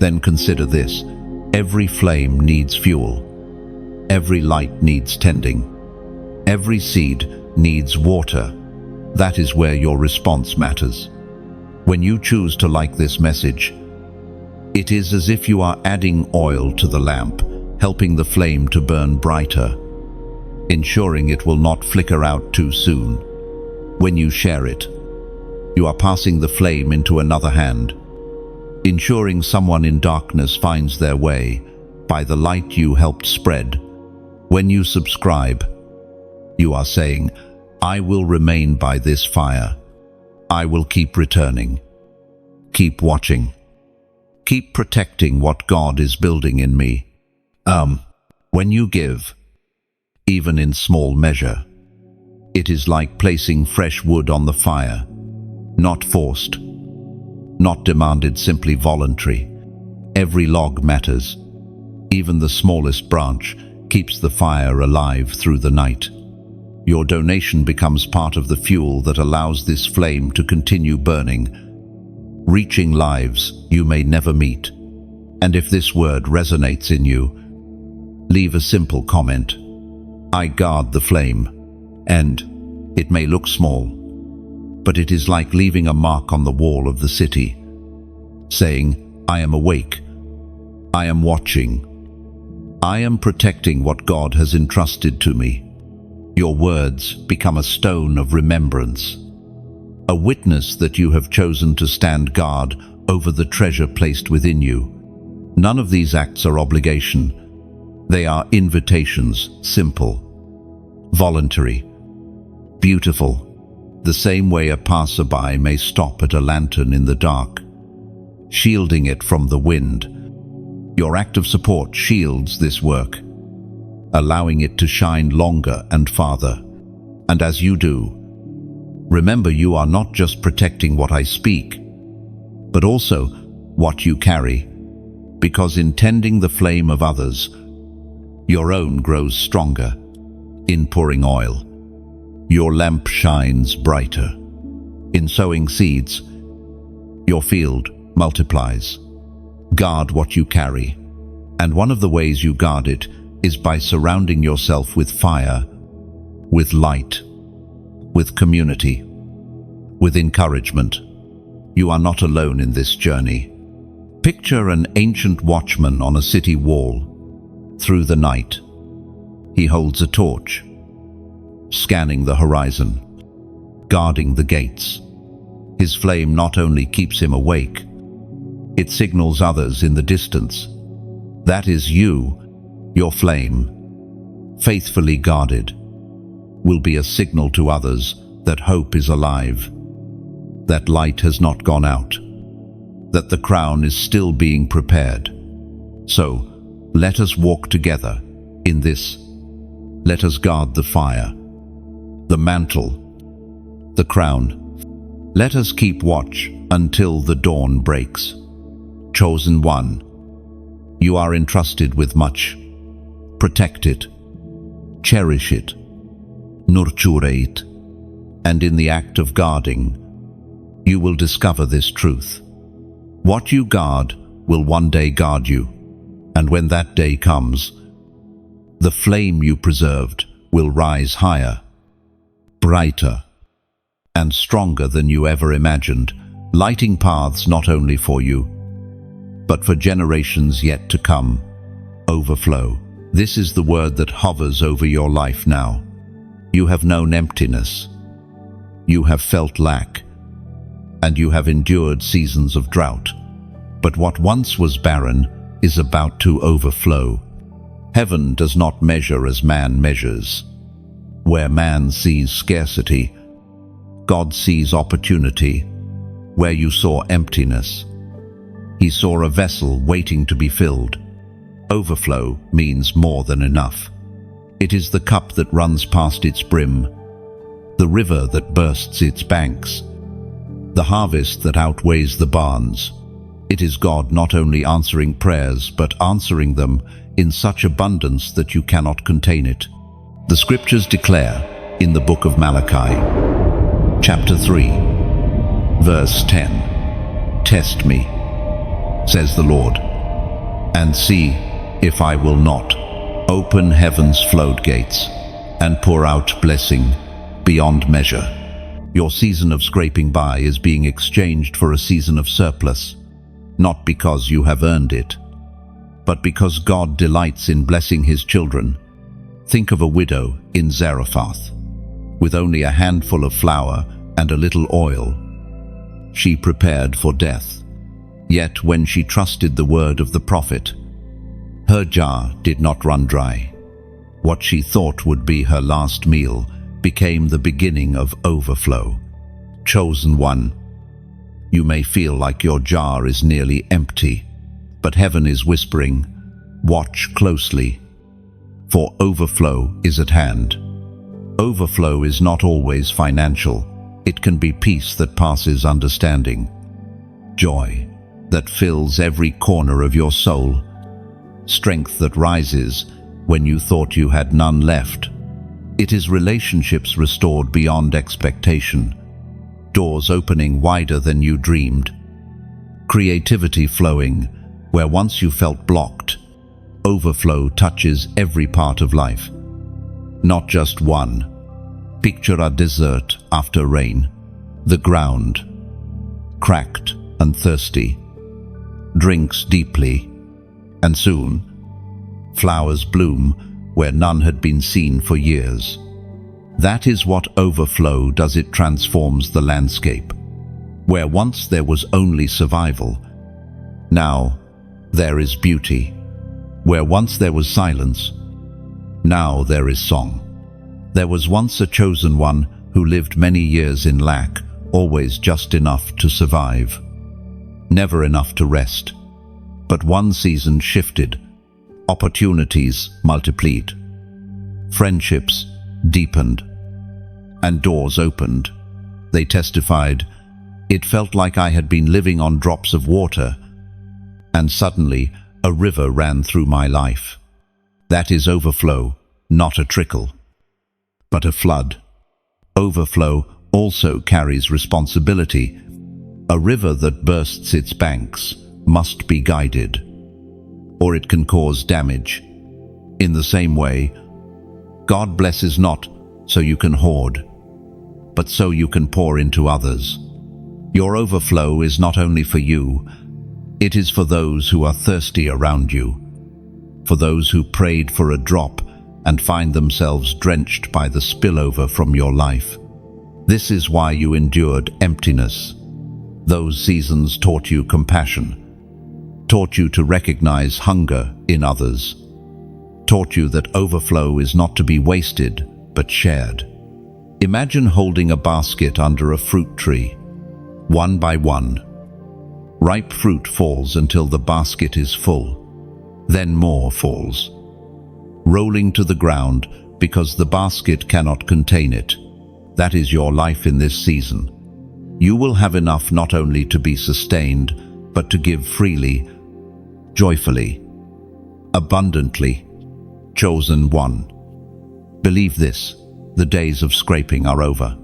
A: then consider this. Every flame needs fuel. Every light needs tending. Every seed needs water. That is where your response matters. When you choose to like this message, it is as if you are adding oil to the lamp, helping the flame to burn brighter, ensuring it will not flicker out too soon. When you share it, you are passing the flame into another hand, ensuring someone in darkness finds their way by the light you helped spread. When you subscribe, you are saying, I will remain by this fire. I will keep returning. Keep watching. Keep protecting what God is building in me. When you give, even in small measure, it is like placing fresh wood on the fire, not forced, not demanded, simply voluntary. Every log matters. Even the smallest branch keeps the fire alive through the night. Your donation becomes part of the fuel that allows this flame to continue burning, reaching lives you may never meet. And if this word resonates in you, leave a simple comment. I guard the flame. And it may look small, but it is like leaving a mark on the wall of the city, saying, I am awake, I am watching, I am protecting what God has entrusted to me. Your words become a stone of remembrance, a witness that you have chosen to stand guard over the treasure placed within you. None of these acts are obligation. They are invitations, simple, voluntary, beautiful, the same way a passerby may stop at a lantern in the dark, shielding it from the wind. Your act of support shields this work, allowing it to shine longer and farther. And as you do, remember you are not just protecting what I speak, but also what you carry, because in tending the flame of others, your own grows stronger. In pouring oil, your lamp shines brighter. In sowing seeds, your field multiplies. Guard what you carry, and one of the ways you guard it is by surrounding yourself with fire, with light, with community, with encouragement. You are not alone in this journey. Picture an ancient watchman on a city wall. Through the night, he holds a torch, scanning the horizon, guarding the gates. His flame not only keeps him awake, it signals others in the distance. That is you, your flame, faithfully guarded, will be a signal to others that hope is alive, that light has not gone out, that the crown is still being prepared. So, let us walk together in this. Let us guard the fire, the mantle, the crown. Let us keep watch until the dawn breaks. Chosen one, you are entrusted with much. Protect it, cherish it, nurture it, and in the act of guarding, you will discover this truth. What you guard will one day guard you, and when that day comes, the flame you preserved will rise higher, brighter, and stronger than you ever imagined, lighting paths not only for you, but for generations yet to come. Overflow. This is the word that hovers over your life now. You have known emptiness. You have felt lack. And you have endured seasons of drought. But what once was barren is about to overflow. Heaven does not measure as man measures. Where man sees scarcity, God sees opportunity. Where you saw emptiness, He saw a vessel waiting to be filled. Overflow means more than enough. It is the cup that runs past its brim, the river that bursts its banks, the harvest that outweighs the barns. It is God not only answering prayers, but answering them in such abundance that you cannot contain it. The scriptures declare in the book of Malachi, chapter 3, verse 10, "Test me, says the Lord, and see if I will not open heaven's floodgates and pour out blessing beyond measure." Your season of scraping by is being exchanged for a season of surplus, not because you have earned it, but because God delights in blessing his children. Think of a widow in Zarephath. With only a handful of flour and a little oil, she prepared for death. Yet when she trusted the word of the prophet, her jar did not run dry. What she thought would be her last meal became the beginning of overflow. Chosen one, you may feel like your jar is nearly empty, but heaven is whispering, watch closely, for overflow is at hand. Overflow is not always financial. It can be peace that passes understanding, joy that fills every corner of your soul, strength that rises when you thought you had none left. It is relationships restored beyond expectation, doors opening wider than you dreamed, creativity flowing where once you felt blocked. Overflow touches every part of life, not just one. Picture a desert after rain, the ground, cracked and thirsty, drinks deeply, and soon flowers bloom where none had been seen for years. That is what overflow does. It transforms the landscape. Where once there was only survival, now there is beauty. Where once there was silence, now there is song. There was once a chosen one who lived many years in lack, always just enough to survive, never enough to rest. But one season shifted, opportunities multiplied, friendships deepened, and doors opened. They testified, "It felt like I had been living on drops of water, and suddenly a river ran through my life." That is overflow, not a trickle, but a flood. Overflow also carries responsibility. A river that bursts its banks must be guided, or it can cause damage. In the same way, God blesses not so you can hoard, but so you can pour into others. Your overflow is not only for you, it is for those who are thirsty around you, for those who prayed for a drop and find themselves drenched by the spillover from your life. This is why you endured emptiness. Those seasons taught you compassion, taught you to recognize hunger in others, taught you that overflow is not to be wasted, but shared. Imagine holding a basket under a fruit tree. One by one, ripe fruit falls until the basket is full. Then more falls, rolling to the ground because the basket cannot contain it. That is your life in this season. You will have enough not only to be sustained, but to give freely, joyfully, abundantly. Chosen one. Believe this, the days of scraping are over.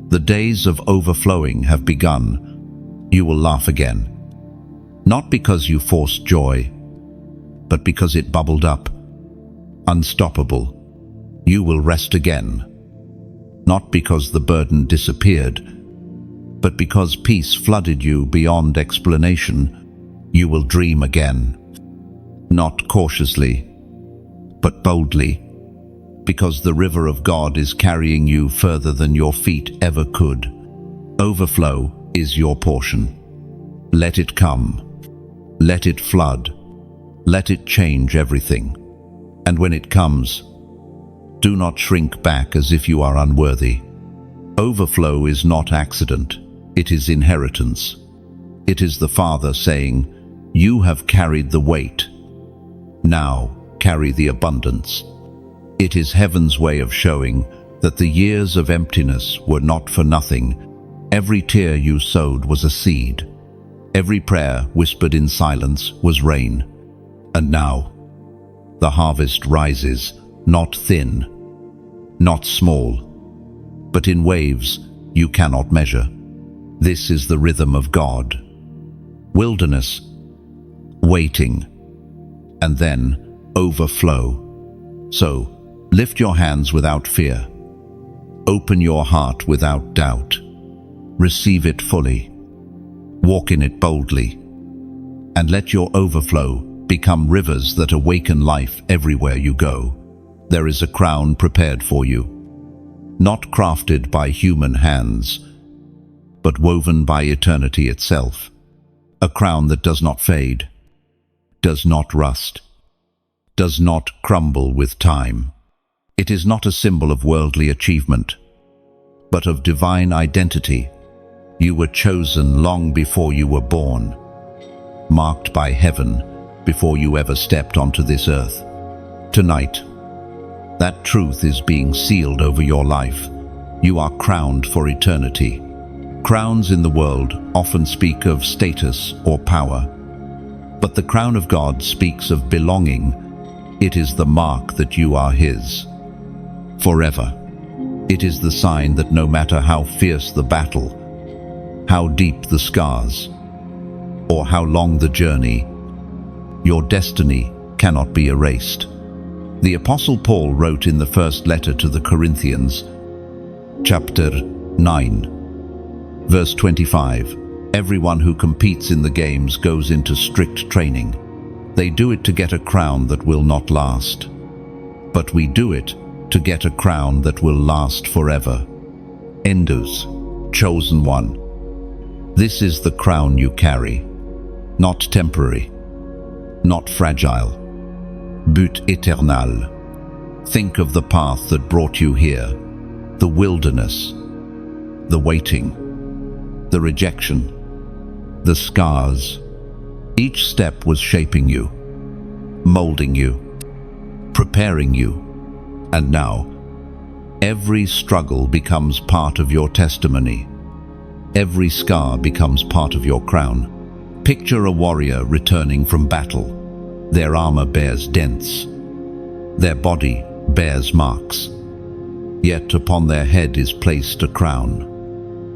A: The days of overflowing have begun. You will laugh again. Not because you forced joy, but because it bubbled up, unstoppable. You will rest again. Not because the burden disappeared, but because peace flooded you beyond explanation. You will dream again. Not cautiously, but boldly, because the river of God is carrying you further than your feet ever could. Overflow is your portion. Let it come. Let it flood. Let it change everything. And when it comes, do not shrink back as if you are unworthy. Overflow is not accident. It is inheritance. It is the Father saying, "You have carried the weight. Now carry the abundance." It is heaven's way of showing that the years of emptiness were not for nothing. Every tear you sowed was a seed. Every prayer whispered in silence was rain. And now, the harvest rises, not thin, not small, but in waves you cannot measure. This is the rhythm of God. Wilderness, waiting, and then overflow. So, lift your hands without fear. Open your heart without doubt. Receive it fully. Walk in it boldly. And let your overflow become rivers that awaken life everywhere you go. There is a crown prepared for you, not crafted by human hands, but woven by eternity itself. A crown that does not fade, does not rust, does not crumble with time. It is not a symbol of worldly achievement, but of divine identity. You were chosen long before you were born, marked by heaven before you ever stepped onto this earth. Tonight, that truth is being sealed over your life. You are crowned for eternity. Crowns in the world often speak of status or power, but the crown of God speaks of belonging. It is the mark that you are His forever. It is the sign that no matter how fierce the battle, how deep the scars, or how long the journey, your destiny cannot be erased. The Apostle Paul wrote in the first letter to the Corinthians, chapter 9, verse 25, "Everyone who competes in the games goes into strict training. They do it to get a crown that will not last. But we do it to get a crown that will last forever." Endos, chosen one. This is the crown you carry, not temporary, not fragile, but éternel. Think of the path that brought you here, the wilderness, the waiting, the rejection, the scars. Each step was shaping you, molding you, preparing you, and now every struggle becomes part of your testimony. Every scar becomes part of your crown. Picture a warrior returning from battle. Their armor bears dents. Their body bears marks. Yet upon their head is placed a crown.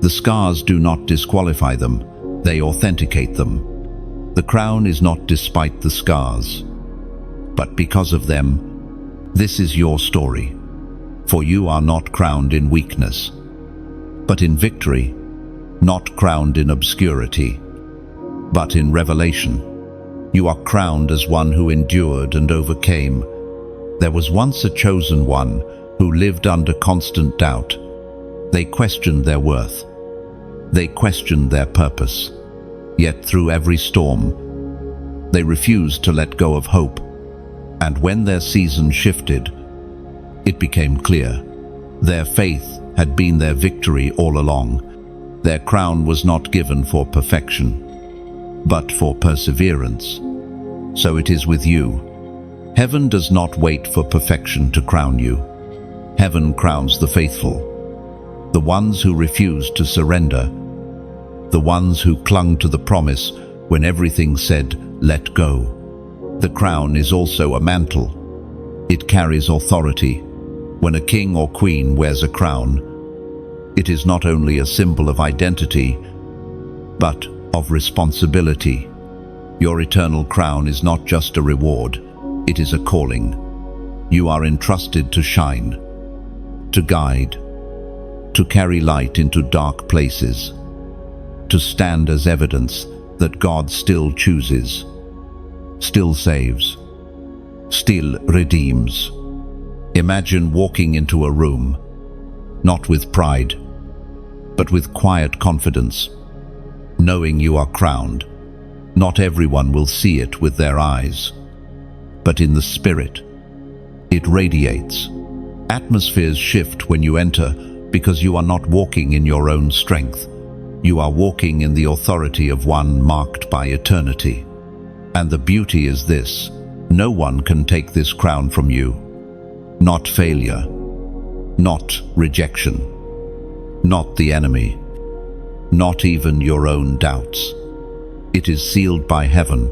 A: The scars do not disqualify them, they authenticate them. The crown is not despite the scars, but because of them. This is your story. For you are not crowned in weakness, but in victory, not crowned in obscurity, but in revelation. You are crowned as one who endured and overcame. There was once a chosen one who lived under constant doubt. They questioned their worth. They questioned their purpose. Yet through every storm, they refused to let go of hope. And when their season shifted, it became clear. Their faith had been their victory all along. Their crown was not given for perfection, but for perseverance. So it is with you. Heaven does not wait for perfection to crown you. Heaven crowns the faithful, the ones who refused to surrender, the ones who clung to the promise when everything said, "Let go." The crown is also a mantle. It carries authority. When a king or queen wears a crown, it is not only a symbol of identity, but of responsibility. Your eternal crown is not just a reward, it is a calling. You are entrusted to shine, to guide, to carry light into dark places, to stand as evidence that God still chooses, still saves, still redeems. Imagine walking into a room, not with pride, but with quiet confidence, knowing you are crowned. Not everyone will see it with their eyes, but in the spirit, it radiates. Atmospheres shift when you enter because you are not walking in your own strength. You are walking in the authority of one marked by eternity. And the beauty is this: no one can take this crown from you. Not failure, not rejection, not the enemy, not even your own doubts. It is sealed by heaven.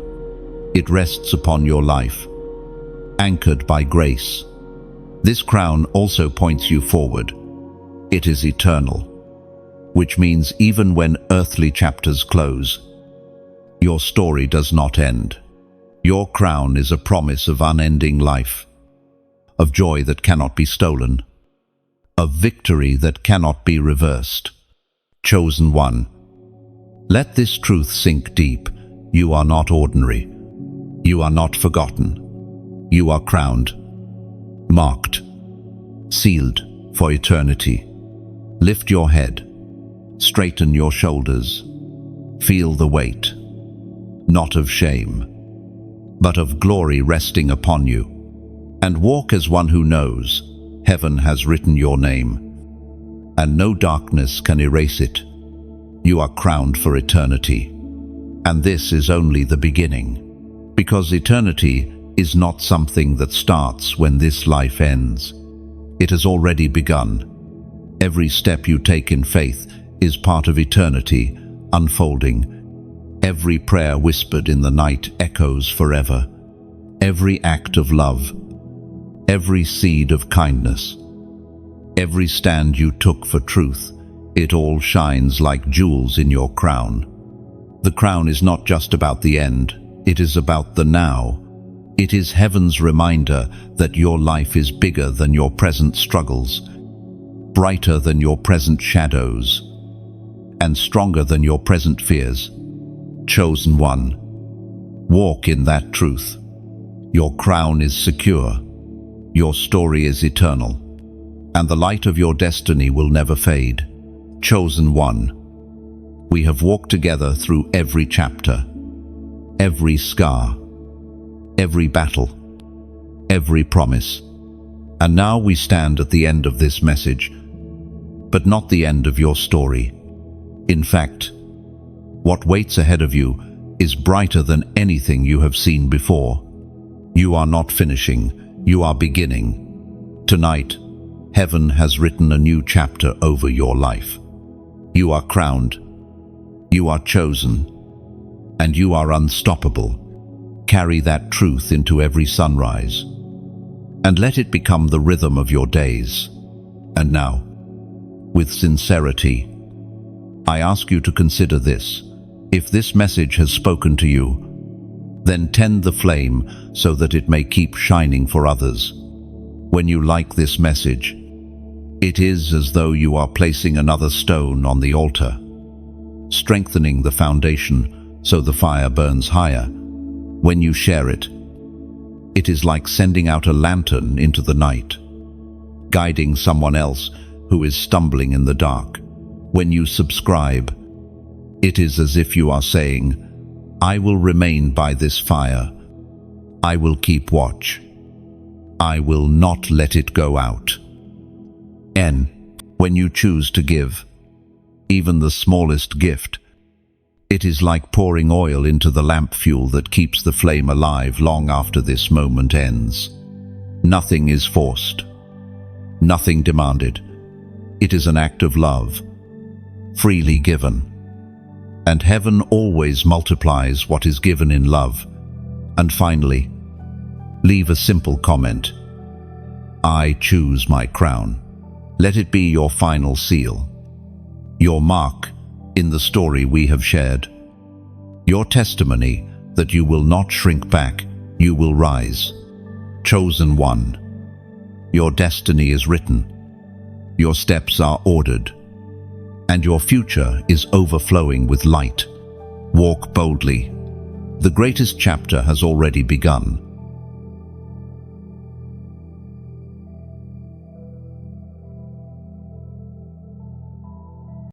A: It rests upon your life, anchored by grace. This crown also points you forward. It is eternal, which means even when earthly chapters close, your story does not end. Your crown is a promise of unending life, of joy that cannot be stolen, of victory that cannot be reversed. Chosen one. Let this truth sink deep. You are not ordinary. You are not forgotten. You are crowned, marked, sealed for eternity. Lift your head, straighten your shoulders, feel the weight, not of shame, but of glory resting upon you, and walk as one who knows heaven has written your name, and no darkness can erase it. You are crowned for eternity, and this is only the beginning, because eternity is not something that starts when this life ends. It has already begun. Every step you take in faith is part of eternity unfolding. Every prayer whispered in the night echoes forever. Every act of love, every seed of kindness, every stand you took for truth, it all shines like jewels in your crown. The crown is not just about the end, it is about the now. It is heaven's reminder that your life is bigger than your present struggles, brighter than your present shadows, and stronger than your present fears. Chosen one, walk in that truth. Your crown is secure, your story is eternal, and the light of your destiny will never fade. Chosen one, we have walked together through every chapter, every scar, every battle, every promise. And now we stand at the end of this message, but not the end of your story. In fact, what waits ahead of you is brighter than anything you have seen before. You are not finishing, you are beginning. Tonight, heaven has written a new chapter over your life. You are crowned, you are chosen, and you are unstoppable. Carry that truth into every sunrise, and let it become the rhythm of your days. And now, with sincerity, I ask you to consider this. If this message has spoken to you, then tend the flame so that it may keep shining for others. When you like this message, it is as though you are placing another stone on the altar, strengthening the foundation so the fire burns higher. When you share it, it is like sending out a lantern into the night, guiding someone else who is stumbling in the dark. When you subscribe, it is as if you are saying, I will remain by this fire. I will keep watch. I will not let it go out. When you choose to give, even the smallest gift, it is like pouring oil into the lamp fuel that keeps the flame alive long after this moment ends. Nothing is forced, nothing demanded. It is an act of love, freely given. And heaven always multiplies what is given in love. And finally, leave a simple comment. I choose my crown. Let it be your final seal, your mark in the story we have shared, your testimony that you will not shrink back, you will rise. Chosen one, your destiny is written, your steps are ordered, and your future is overflowing with light. Walk boldly. The greatest chapter has already begun.